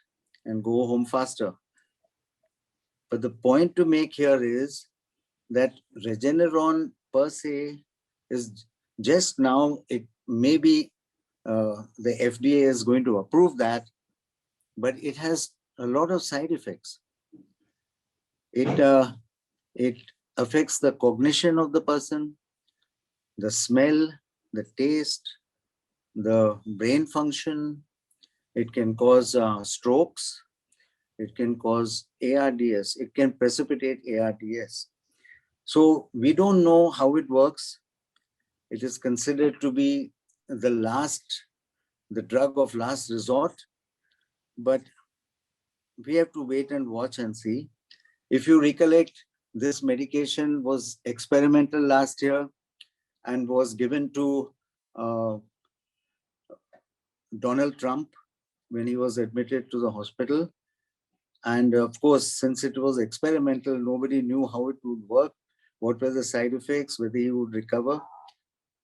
and go home faster. But the point to make here is that Regeneron per se is just now, it may be the FDA is going to approve that, but it has a lot of side effects. It affects the cognition of the person, the smell, the taste, the brain function. It can cause strokes. It can cause ARDS. It can precipitate ARDS. So we don't know how it works. It is considered to be the drug of last resort, but we have to wait and watch and see. If you recollect, this medication was experimental last year and was given to Donald Trump when he was admitted to the hospital. And of course, since it was experimental, nobody knew how it would work, what were the side effects, whether he would recover.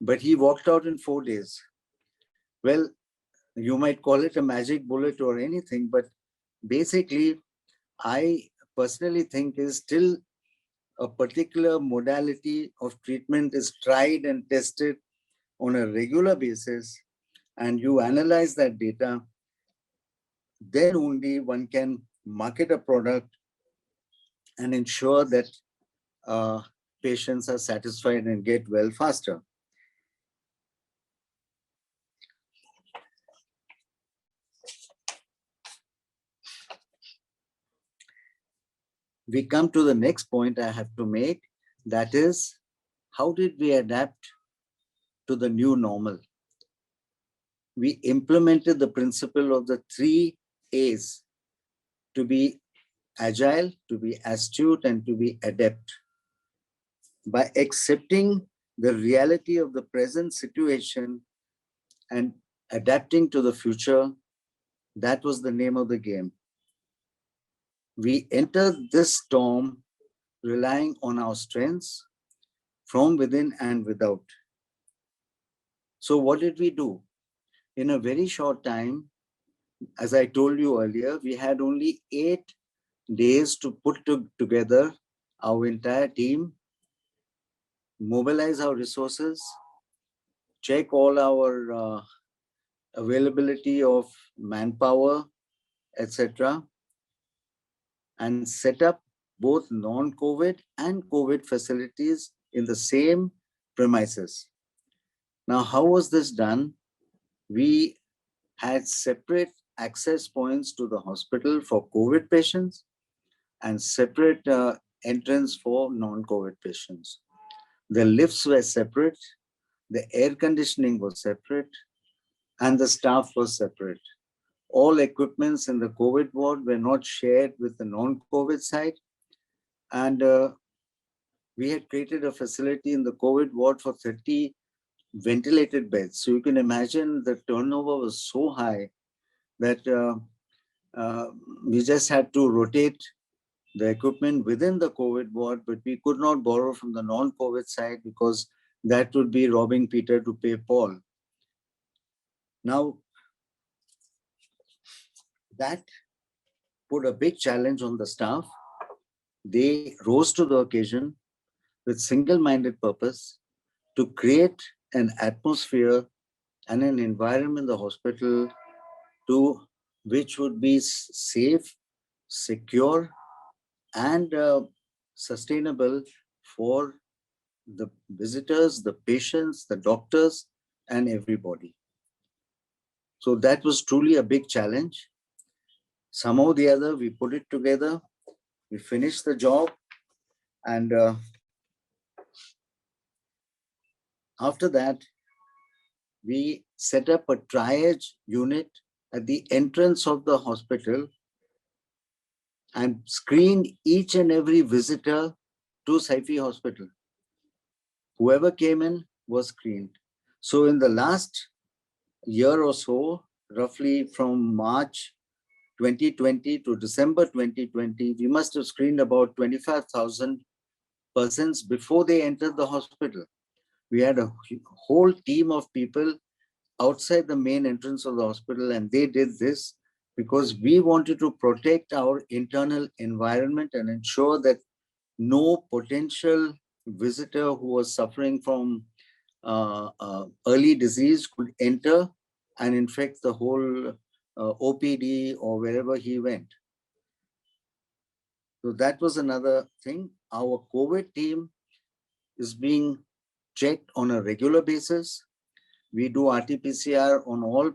But he walked out in 4 days. Well, you might call it a magic bullet or anything, but basically, I personally think is still a particular modality of treatment is tried and tested on a regular basis, and you analyze that data, then only one can market a product and ensure that patients are satisfied and get well faster. We come to the next point I have to make, that is, how did we adapt to the new normal? We implemented the principle of the 3 A's: to be agile, to be astute, and to be adept. By accepting the reality of the present situation and adapting to the future, that was the name of the game. We entered this storm relying on our strengths from within and without. So what did we do? In a very short time, as I told you earlier, we had only 8 days to put together our entire team, mobilize our resources, check all our availability of manpower, etc., and set up both non-COVID and COVID facilities in the same premises. Now, how was this done? We had separate access points to the hospital for COVID patients and separate entrance for non-COVID patients. The lifts were separate, the air conditioning was separate, and the staff was separate. All equipments in the COVID ward were not shared with the non-COVID side. And we had created a facility in the COVID ward for 30 ventilated beds. So you can imagine the turnover was so high that we just had to rotate the equipment within the COVID ward, but we could not borrow from the non-COVID side because that would be robbing Peter to pay Paul. Now, that put a big challenge on the staff. They rose to the occasion with single-minded purpose to create an atmosphere and an environment in the hospital which would be safe, secure, and sustainable for the visitors, the patients, the doctors, and everybody. So that was truly a big challenge. Somehow or the other, we put it together, we finished the job, and after that, we set up a triage unit at the entrance of the hospital and screened each and every visitor to Saifi Hospital. Whoever came in was screened. So in the last year or so, roughly from March 2020 to December 2020, we must have screened about 25,000 persons before they entered the hospital. We had a whole team of people outside the main entrance of the hospital, and they did this because we wanted to protect our internal environment and ensure that no potential visitor who was suffering from early disease could enter and infect the whole OPD or wherever he went. So that was another thing. Our COVID team is being checked on a regular basis. We do RT-PCR on all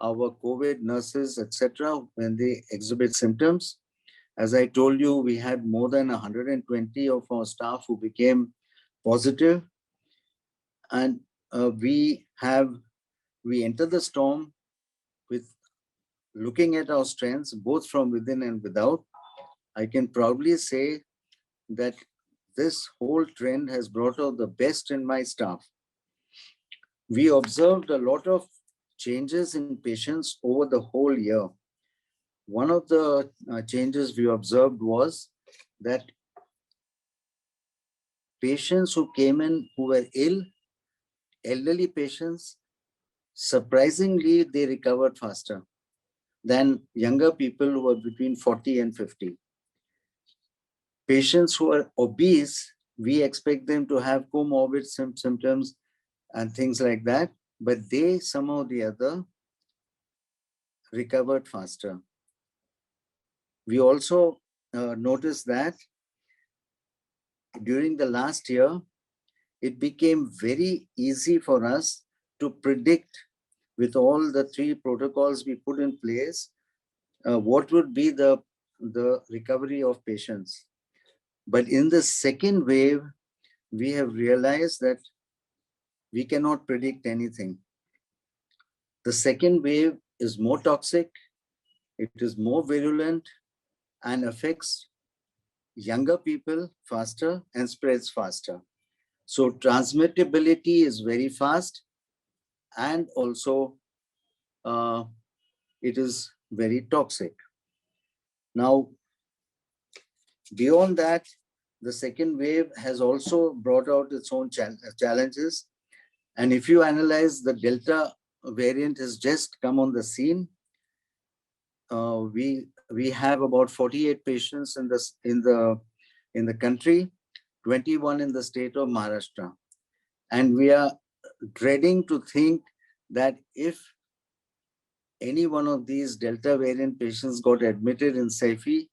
our COVID nurses, etc., when they exhibit symptoms. As I told you, we had more than 120 of our staff who became positive. And we entered the storm with looking at our strengths, both from within and without. I can proudly say that this whole trend has brought out the best in my staff. We observed a lot of changes in patients over the whole year. One of the changes we observed was that patients who came in who were ill, elderly patients, surprisingly, they recovered faster than younger people who were between 40 and 50. Patients who are obese, we expect them to have comorbid symptoms and things like that, but they somehow or the other recovered faster. We also noticed that during the last year, it became very easy for us to predict, with all the 3 protocols we put in place, what would be the recovery of patients. But in the second wave, we have realized that we cannot predict anything. The second wave is more toxic, it is more virulent, and affects younger people faster and spreads faster. So transmittability is very fast, and also it is very toxic. Now, beyond that, the second wave has also brought out its own challenges. And if you analyze, the Delta variant has just come on the scene. We have about 48 patients in the country, 21 in the state of Maharashtra. And we are dreading to think that if any one of these Delta variant patients got admitted in SAIFI,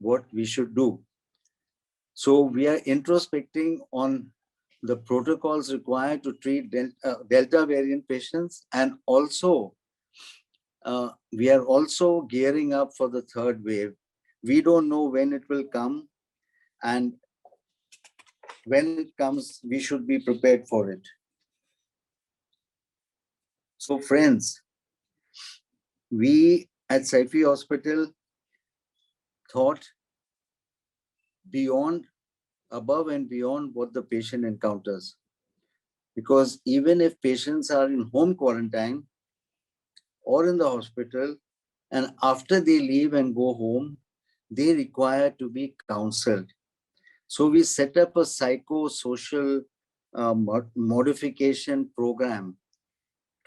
what we should do. So we are introspecting on the protocols required to treat Delta variant patients, and also we are also gearing up for the third wave. We don't know when it will come, and when it comes, we should be prepared for it. So friends, we at SAIFI Hospital thought above and beyond what the patient encounters. Because even if patients are in home quarantine or in the hospital, and after they leave and go home, they require to be counseled. So we set up a psychosocial modification program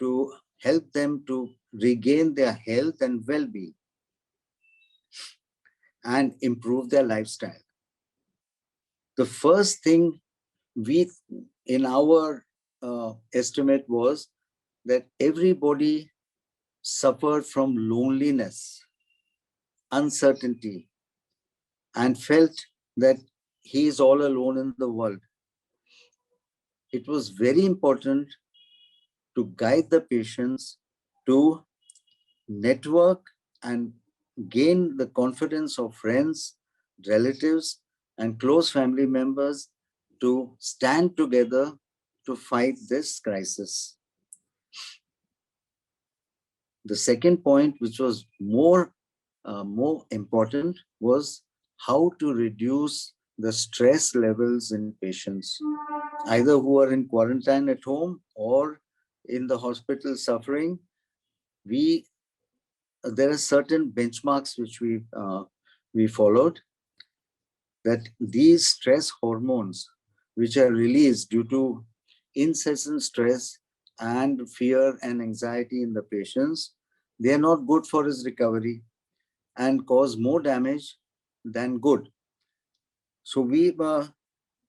to help them to regain their health and well-being and improve their lifestyle. The first thing in our estimate was that everybody suffered from loneliness, uncertainty, and felt that he is all alone in the world. It was very important to guide the patients to network and gain the confidence of friends, relatives, and close family members to stand together to fight this crisis. The second point, which was more important, was how to reduce the stress levels in patients, either who are in quarantine at home or in the hospital suffering. We there are certain benchmarks which we followed, that these stress hormones which are released due to incessant stress and fear and anxiety in the patients, they are not good for his recovery and cause more damage than good. So we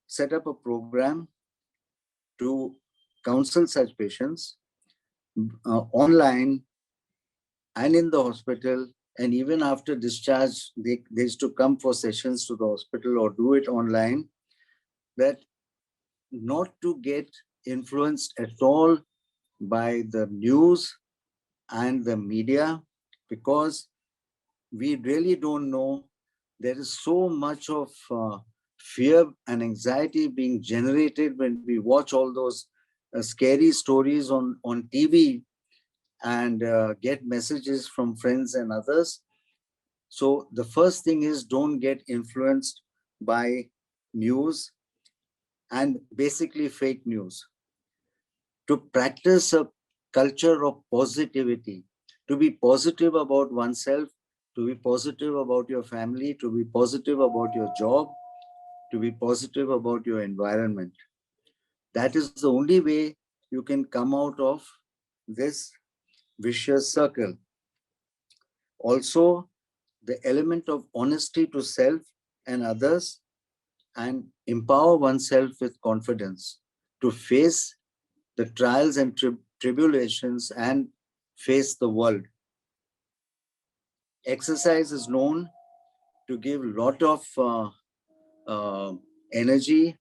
set up a program to counsel such patients online and in the hospital, and even after discharge, they used to come for sessions to the hospital or do it online, that not to get influenced at all by the news and the media, because we really don't know. There is so much of fear and anxiety being generated when we watch all those scary stories on TV and get messages from friends and others. So the first thing is, don't get influenced by news and basically fake news. To practice a culture of positivity, to be positive about oneself, to be positive about your family, to be positive about your job, to be positive about your environment. That is the only way you can come out of this vicious circle. Also, the element of honesty to self and others, and empower oneself with confidence to face the trials and tribulations and face the world. Exercise is known to give a lot of energy.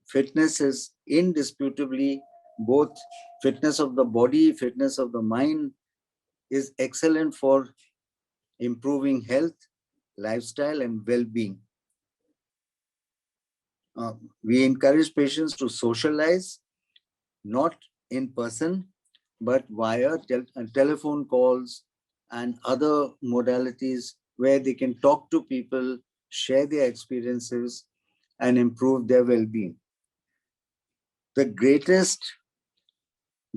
Fitness is indisputably both fitness of the body, fitness of the mind, is excellent for improving health, lifestyle, and well-being. We encourage patients to socialize, not in person, but via telephone calls and other modalities where they can talk to people, share their experiences, and improve their well-being. The greatest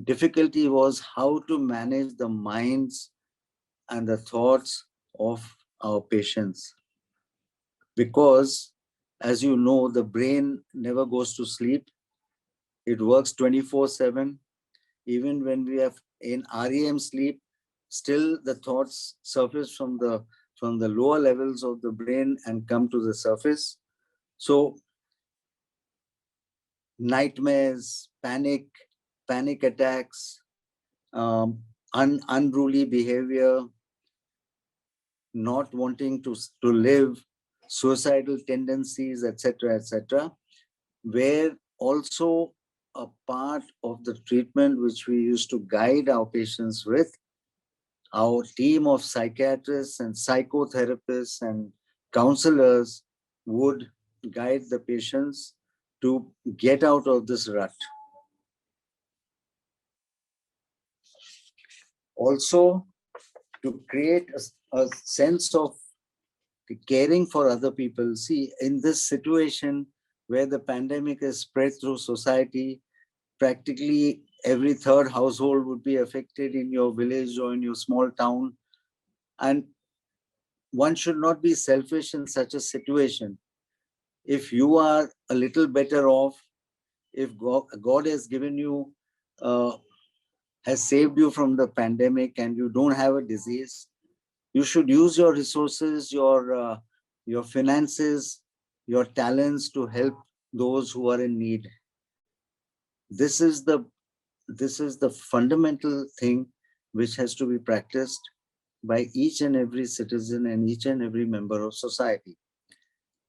difficulty was how to manage the minds and the thoughts of our patients. Because, as you know, the brain never goes to sleep. It works 24/7. Even when we have in REM sleep, still the thoughts surface from the lower levels of the brain and come to the surface. So nightmares, panic attacks, unruly behavior, not wanting to live, suicidal tendencies, etc., were also a part of the treatment which we used to guide our patients with. Our team of psychiatrists and psychotherapists and counselors would guide the patients to get out of this rut. Also, to create a sense of caring for other people. See, in this situation where the pandemic is spread through society, practically every third household would be affected in your village or in your small town. And one should not be selfish in such a situation. If you are a little better off, if God has given you, has saved you from the pandemic and you don't have a disease, you should use your resources, your finances, your talents to help those who are in need. This is the fundamental thing which has to be practiced by each and every citizen and each and every member of society.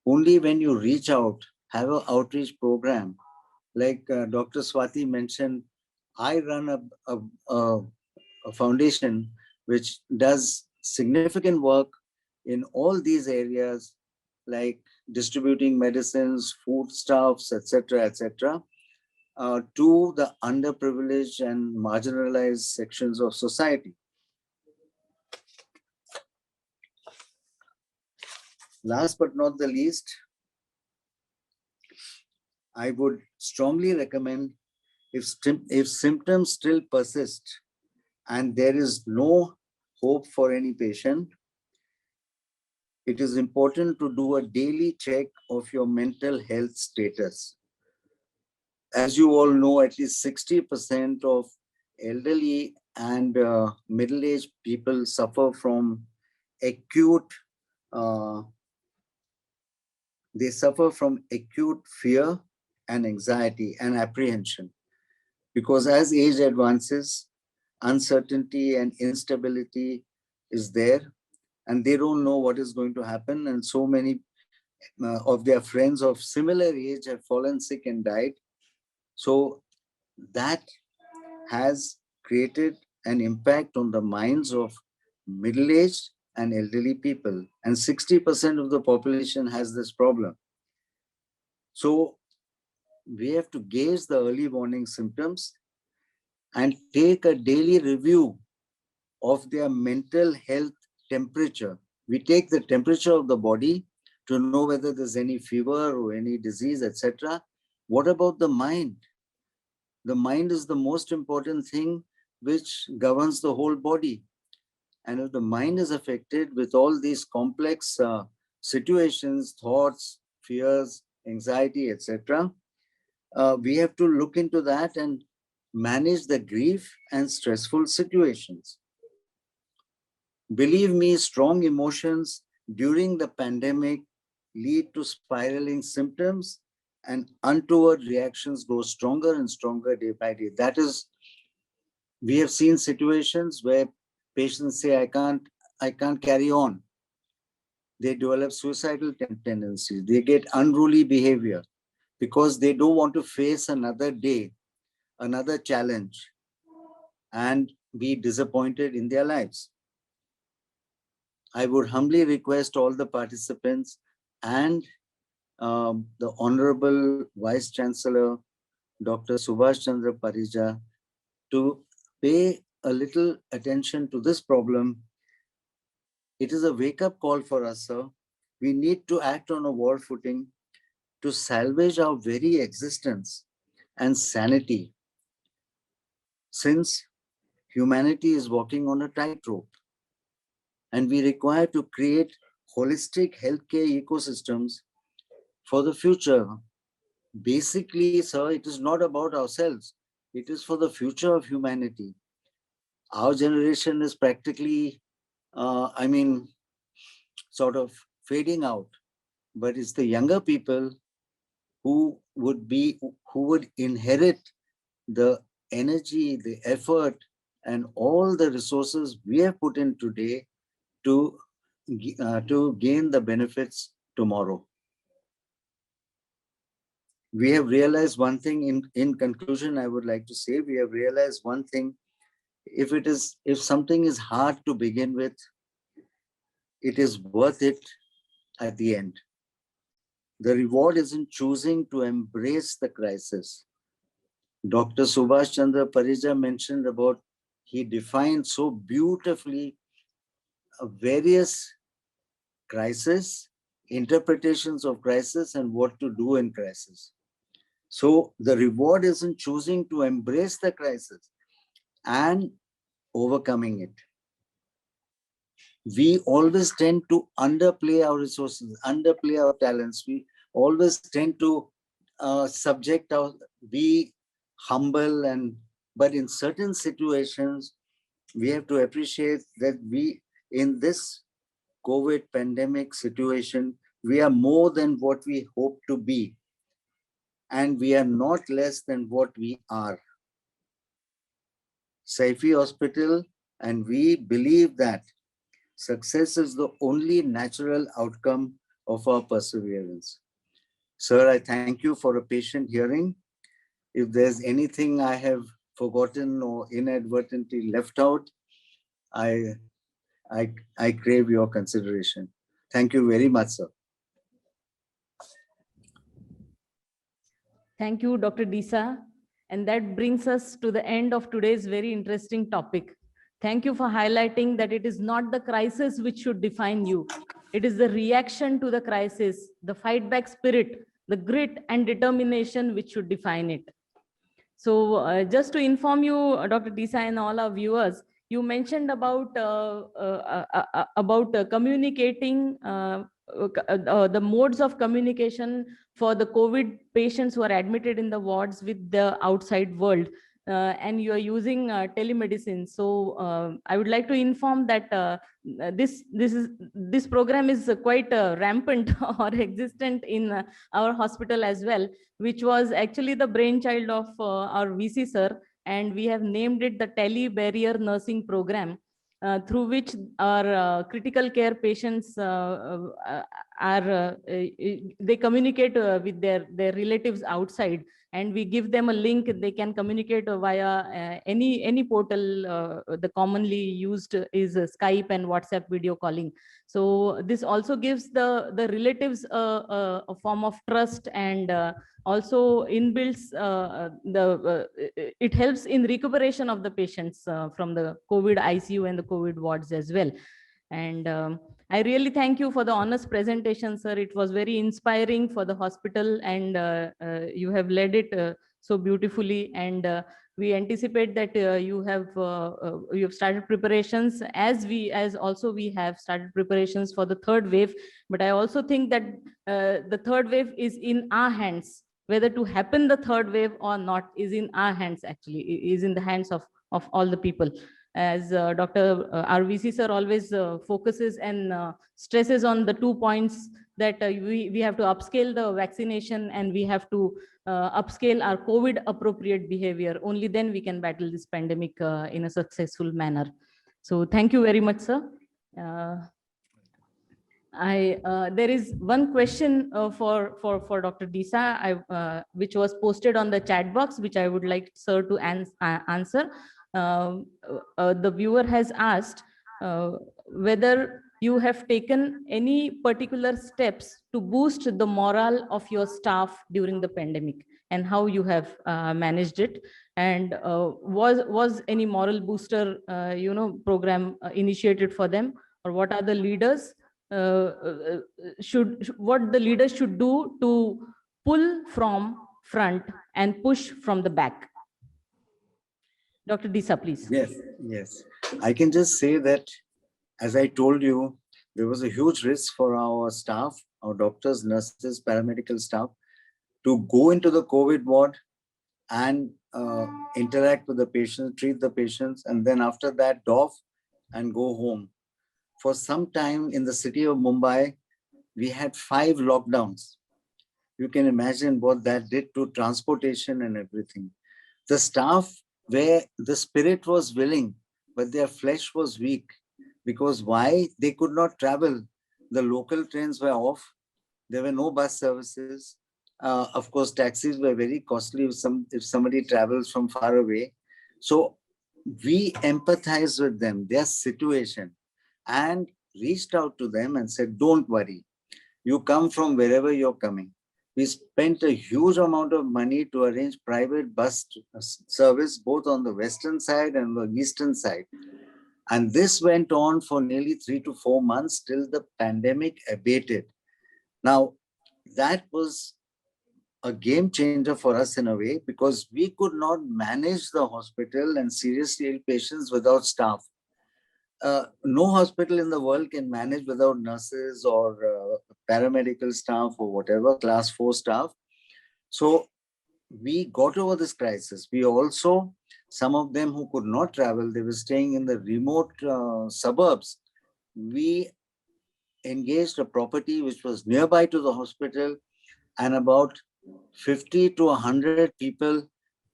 Only when you reach out, have an outreach program, like Dr. Swati mentioned, I run a foundation which does significant work in all these areas, like distributing medicines, foodstuffs, etc., to the underprivileged and marginalized sections of society. Last but not the least, I would strongly recommend, if symptoms still persist and there is no hope for any patient, it is important to do a daily check of your mental health status. As you all know, at least 60% of elderly and middle-aged people suffer from acute fear and anxiety and apprehension, because as age advances, uncertainty and instability is there, and they don't know what is going to happen. And so many of their friends of similar age have fallen sick and died. So that has created an impact on the minds of middle-aged and elderly people. And 60% of the population has this problem. So we have to gauge the early warning symptoms and take a daily review of their mental health temperature. We take the temperature of the body to know whether there's any fever or any disease, etc. What about the mind? The mind is the most important thing which governs the whole body. And if the mind is affected with all these complex situations, thoughts, fears, anxiety, etc., we have to look into that and manage the grief and stressful situations. Believe me, strong emotions during the pandemic lead to spiraling symptoms, and untoward reactions go stronger and stronger day by day. That is, we have seen situations where patients say, I can't carry on. They develop suicidal tendencies. They get unruly behavior because they don't want to face another day, another challenge, and be disappointed in their lives. I would humbly request all the participants and the Honorable Vice Chancellor, Dr. Subhash Chandra Parija, to pay a little attention to this problem. It is a wake-up call for us, sir. We need to act on a war footing to salvage our very existence and sanity, since humanity is walking on a tightrope, and we require to create holistic healthcare ecosystems for the future. Basically, sir, it is not about ourselves. It is for the future of humanity. Our generation is practically, sort of fading out, but it's the younger people who would inherit the energy, the effort, and all the resources we have put in today to gain the benefits tomorrow. We have realized one thing. In conclusion, I would like to say, we have realized one thing. If something is hard to begin with, it is worth it at the end. The reward is in choosing to embrace the crisis. Dr. Subhash Chandra Parija mentioned about, he defined so beautifully various crises, interpretations of crisis, and what to do in crisis. So the reward is in choosing to embrace the crisis and overcoming it. We always tend to underplay our resources, underplay our talents. We always tend to be humble, but in certain situations, we have to appreciate that in this COVID pandemic situation, we are more than what we hope to be, and we are not less than what we are. Saifi Hospital, and we believe that success is the only natural outcome of our perseverance. Sir, I thank you for a patient hearing. If there's anything I have forgotten or inadvertently left out, I crave your consideration. Thank you very much, sir. Thank you, Dr. Disa. And that brings us to the end of today's very interesting topic. Thank you for highlighting that it is not the crisis which should define you. It is the reaction to the crisis, the fight back spirit, the grit and determination which should define it. So just to inform you, Dr. Disa and all our viewers, you mentioned about communicating the modes of communication for the COVID patients who are admitted in the wards with the outside world. And you are using telemedicine. So I would like to inform that this program is quite rampant or existent in our hospital as well, which was actually the brainchild of our VC sir, and we have named it the Tele Barrier Nursing Program, through which our critical care patients they communicate with their relatives outside, and we give them a link. They can communicate via any portal. The commonly used is Skype and WhatsApp video calling. So this also gives the relatives a form of trust, and also inbuilds it helps in recuperation of the patients from the COVID ICU and the COVID wards as well. And I really thank you for the honest presentation, sir. It was very inspiring for the hospital, and you have led it so beautifully. And we anticipate that you have started preparations, as also we have started preparations for the third wave. But I also think that the third wave is in our hands. Whether to happen the third wave or not is in our hands, actually, is in the hands of all the people. As Dr. RVC sir always focuses and stresses on the 2 points, that we have to upscale the vaccination, and we have to upscale our COVID appropriate behavior. Only then we can battle this pandemic in a successful manner. So thank you very much, sir. There is one question for Dr. Disa, which was posted on the chat box, which I would like sir to answer. The viewer has asked whether you have taken any particular steps to boost the morale of your staff during the pandemic, and how you have managed it, and was any moral booster program initiated for them, or what are the leaders what the leaders should do to pull from front and push from the back? Dr. Disa, please. Yes. I can just say that, as I told you, there was a huge risk for our staff, our doctors, nurses, paramedical staff, to go into the COVID ward and interact with the patients, treat the patients, and then after that, doff and go home. For some time in the city of Mumbai, we had 5 lockdowns. You can imagine what that did to transportation and everything. The staff, where the spirit was willing, but their flesh was weak. Because why? They could not travel. The local trains were off. There were no bus services. Of course, taxis were very costly if somebody travels from far away. So we empathized with them, their situation, and reached out to them and said, don't worry. You come from wherever you're coming. We spent a huge amount of money to arrange private bus service, both on the western side and the eastern side. And this went on for nearly 3 to 4 months till the pandemic abated. Now, that was a game changer for us in a way, because we could not manage the hospital and seriously ill patients without staff. No hospital in the world can manage without nurses or paramedical staff or whatever, class 4 staff. So we got over this crisis. We also, some of them who could not travel, they were staying in the remote suburbs. We engaged a property which was nearby to the hospital, and about 50 to 100 people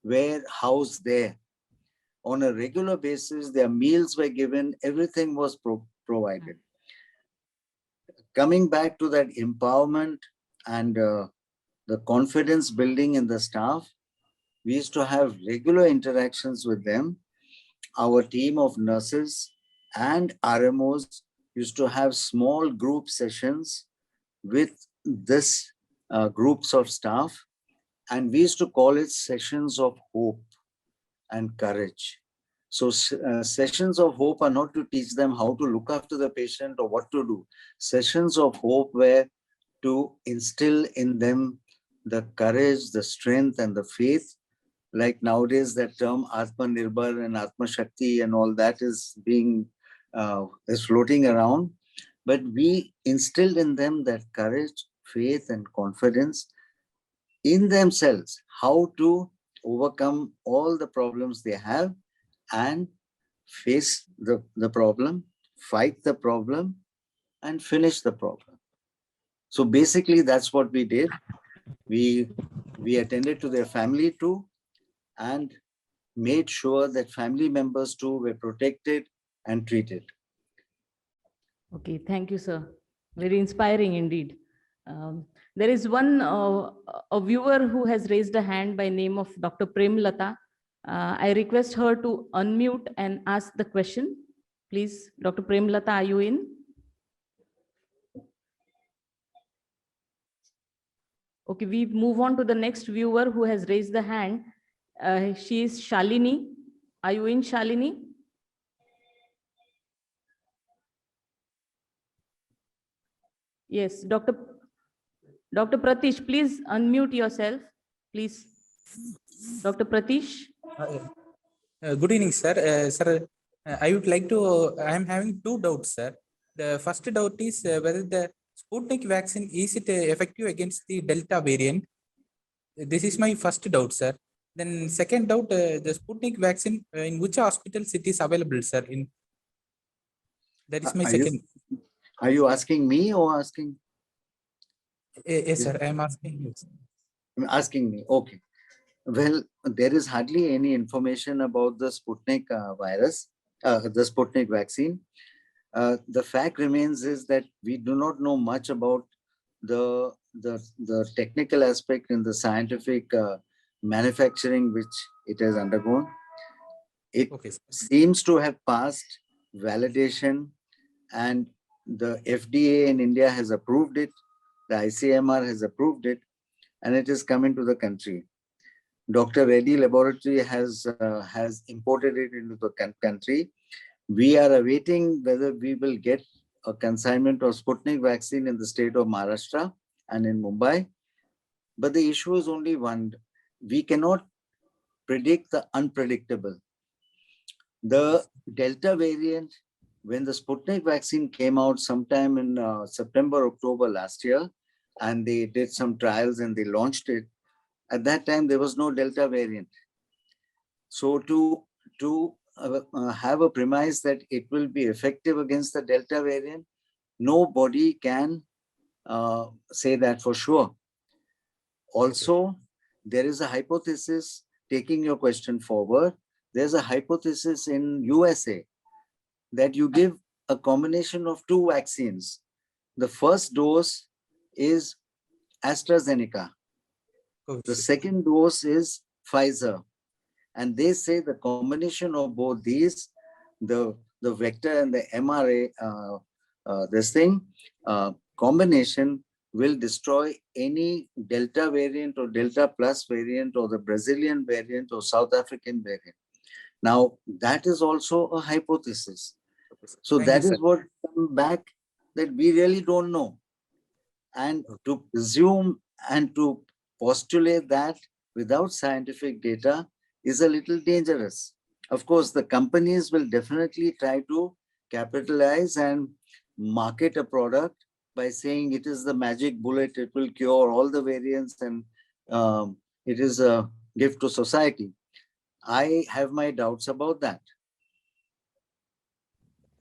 were housed there. On a regular basis, their meals were given, everything was provided. Coming back to that empowerment and the confidence building in the staff, we used to have regular interactions with them. Our team of nurses and RMOs used to have small group sessions with this groups of staff, and we used to call it sessions of hope and courage. So sessions of hope are not to teach them how to look after the patient or what to do. Sessions of hope were to instill in them the courage, the strength, and the faith like nowadays that term Atmanirbhar and Atma Shakti and all that is being is floating around. But we instilled in them that courage, faith, and confidence in themselves, how to overcome all the problems they have and face the problem, fight the problem, and finish the problem. So basically, that's what we did. We attended to their family too, and made sure that family members too were protected and treated. Okay, thank you, sir. Very inspiring indeed. There is one a viewer who has raised a hand by name of Dr. Prem Lata. I request her to unmute and ask the question. Please, Dr. Prem Lata, are you in? Okay, we move on to the next viewer who has raised the hand. She is Shalini. Are you in, Shalini? Yes, Dr. Pratish, please unmute yourself, please. Dr. Pratish. Good evening, sir. I would like to, I am having two doubts, sir. The first doubt is whether the Sputnik vaccine, is it effective against the Delta variant? This is my first doubt, sir. Then second doubt, the Sputnik vaccine, in which hospitals it is available, sir? That is my second. Are you asking me or asking? Yes, sir. I am asking you. Asking me, okay. Well, there is hardly any information about the Sputnik virus, the Sputnik vaccine. The fact remains is that we do not know much about the technical aspect in the scientific manufacturing which it has undergone. It seems to have passed validation, and the FDA in India has approved it, the ICMR has approved it, and it is coming to the country. Dr. Reddy Laboratory has imported it into the country. We are awaiting whether we will get a consignment of Sputnik vaccine in the state of Maharashtra and in Mumbai. But the issue is only one. We cannot predict the unpredictable. The Delta variant, when the Sputnik vaccine came out sometime in September, October last year, and they did some trials and they launched it, at that time, there was no Delta variant. So to have a premise that it will be effective against the Delta variant, nobody can say that for sure. Also, there is a hypothesis, taking your question forward, there's a hypothesis in USA that you give a combination of two vaccines. The first dose is AstraZeneca. The second dose is Pfizer. And they say the combination of both these, the vector and the mRNA, combination will destroy any Delta variant or Delta plus variant or the Brazilian variant or South African variant. Now, that is also a hypothesis. So that is what comes back, that we really don't know. And to presume and to postulate that without scientific data is a little dangerous. Of course, the companies will definitely try to capitalize and market a product by saying it is the magic bullet, it will cure all the variants, and it is a gift to society. I have my doubts about that.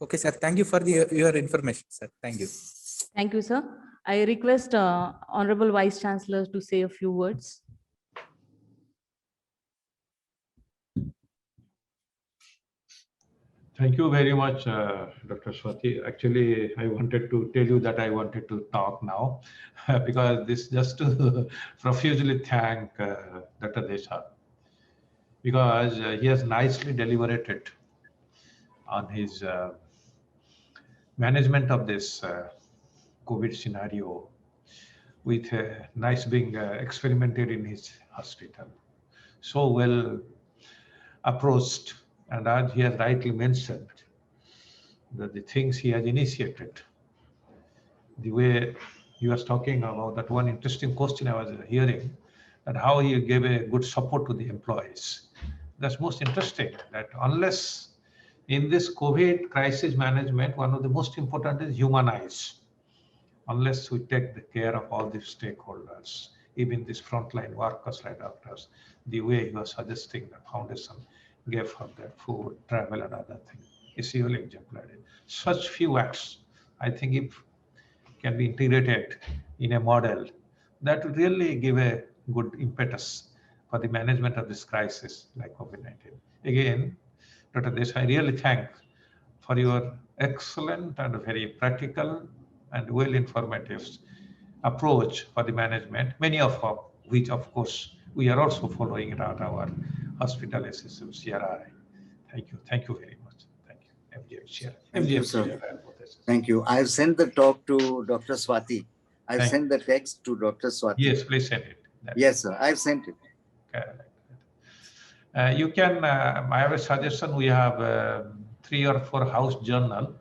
Okay, sir. Thank you for your information, sir. Thank you. Thank you, sir. I request Honorable Vice Chancellor to say a few words. Thank you very much, Dr. Swati. Actually, I wanted to tell you that I wanted to talk now because this just to profusely thank Dr. Desai, because he has nicely deliberated on his management of this COVID scenario, with nice being experimented in his hospital. So well approached, and as he has rightly mentioned, that the things he has initiated, the way he was talking about that one interesting question I was hearing, and how he gave a good support to the employees. That's most interesting, that unless in this COVID crisis management, one of the most important is humanize. Unless we take the care of all the stakeholders, even these frontline workers like doctors, the way you are suggesting the foundation gave for their food, travel, and other things is really exemplary. Such few acts, I think, if can be integrated in a model, that will really give a good impetus for the management of this crisis like COVID-19. Again, Dr. Desai, I really thank for your excellent and very practical and well informative approach for the management, many of which, of course, we are also following it at our hospital SSM CRI. Thank you very much. Thank you, FGM Chair. Thank you, sir. Thank you. I've sent the talk to Dr. Swati. I've sent the text to Dr. Swati. Yes, please send it. Yes, sir. I've sent it. You can, I have a suggestion. We have 3 or 4 house journal,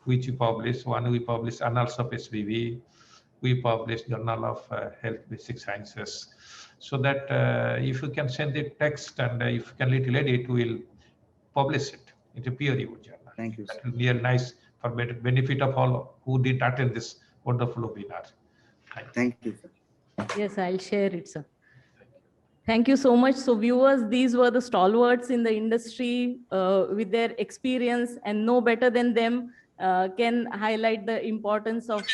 which we publish. One we publish Annals of SBV. We publish Journal of Health Basic Sciences. So that if you can send the text and if you can little edit, we'll publish it into peer-reviewed journal. Thank you, sir. That will be a nice for benefit of all who did attend this wonderful webinar. Thank you, sir. Yes, I'll share it, sir. Thank you so much. So viewers, these were the stalwarts in the industry with their experience, and no better than them can highlight the importance of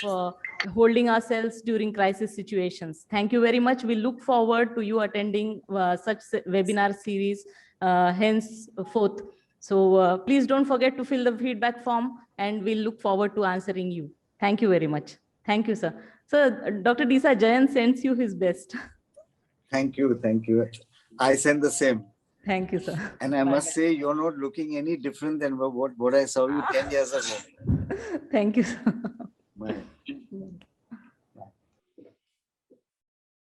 holding ourselves during crisis situations. Thank you very much. We look forward to you attending such webinar series henceforth. So please don't forget to fill the feedback form, and we'll look forward to answering you. Thank you very much. Thank you, sir. So Dr. Desai, Jayant sends you his best. Thank you. Thank you. I send the same. Thank you, sir. And I must say, you're not looking any different than what I saw you 10 years ago. Thank you, sir.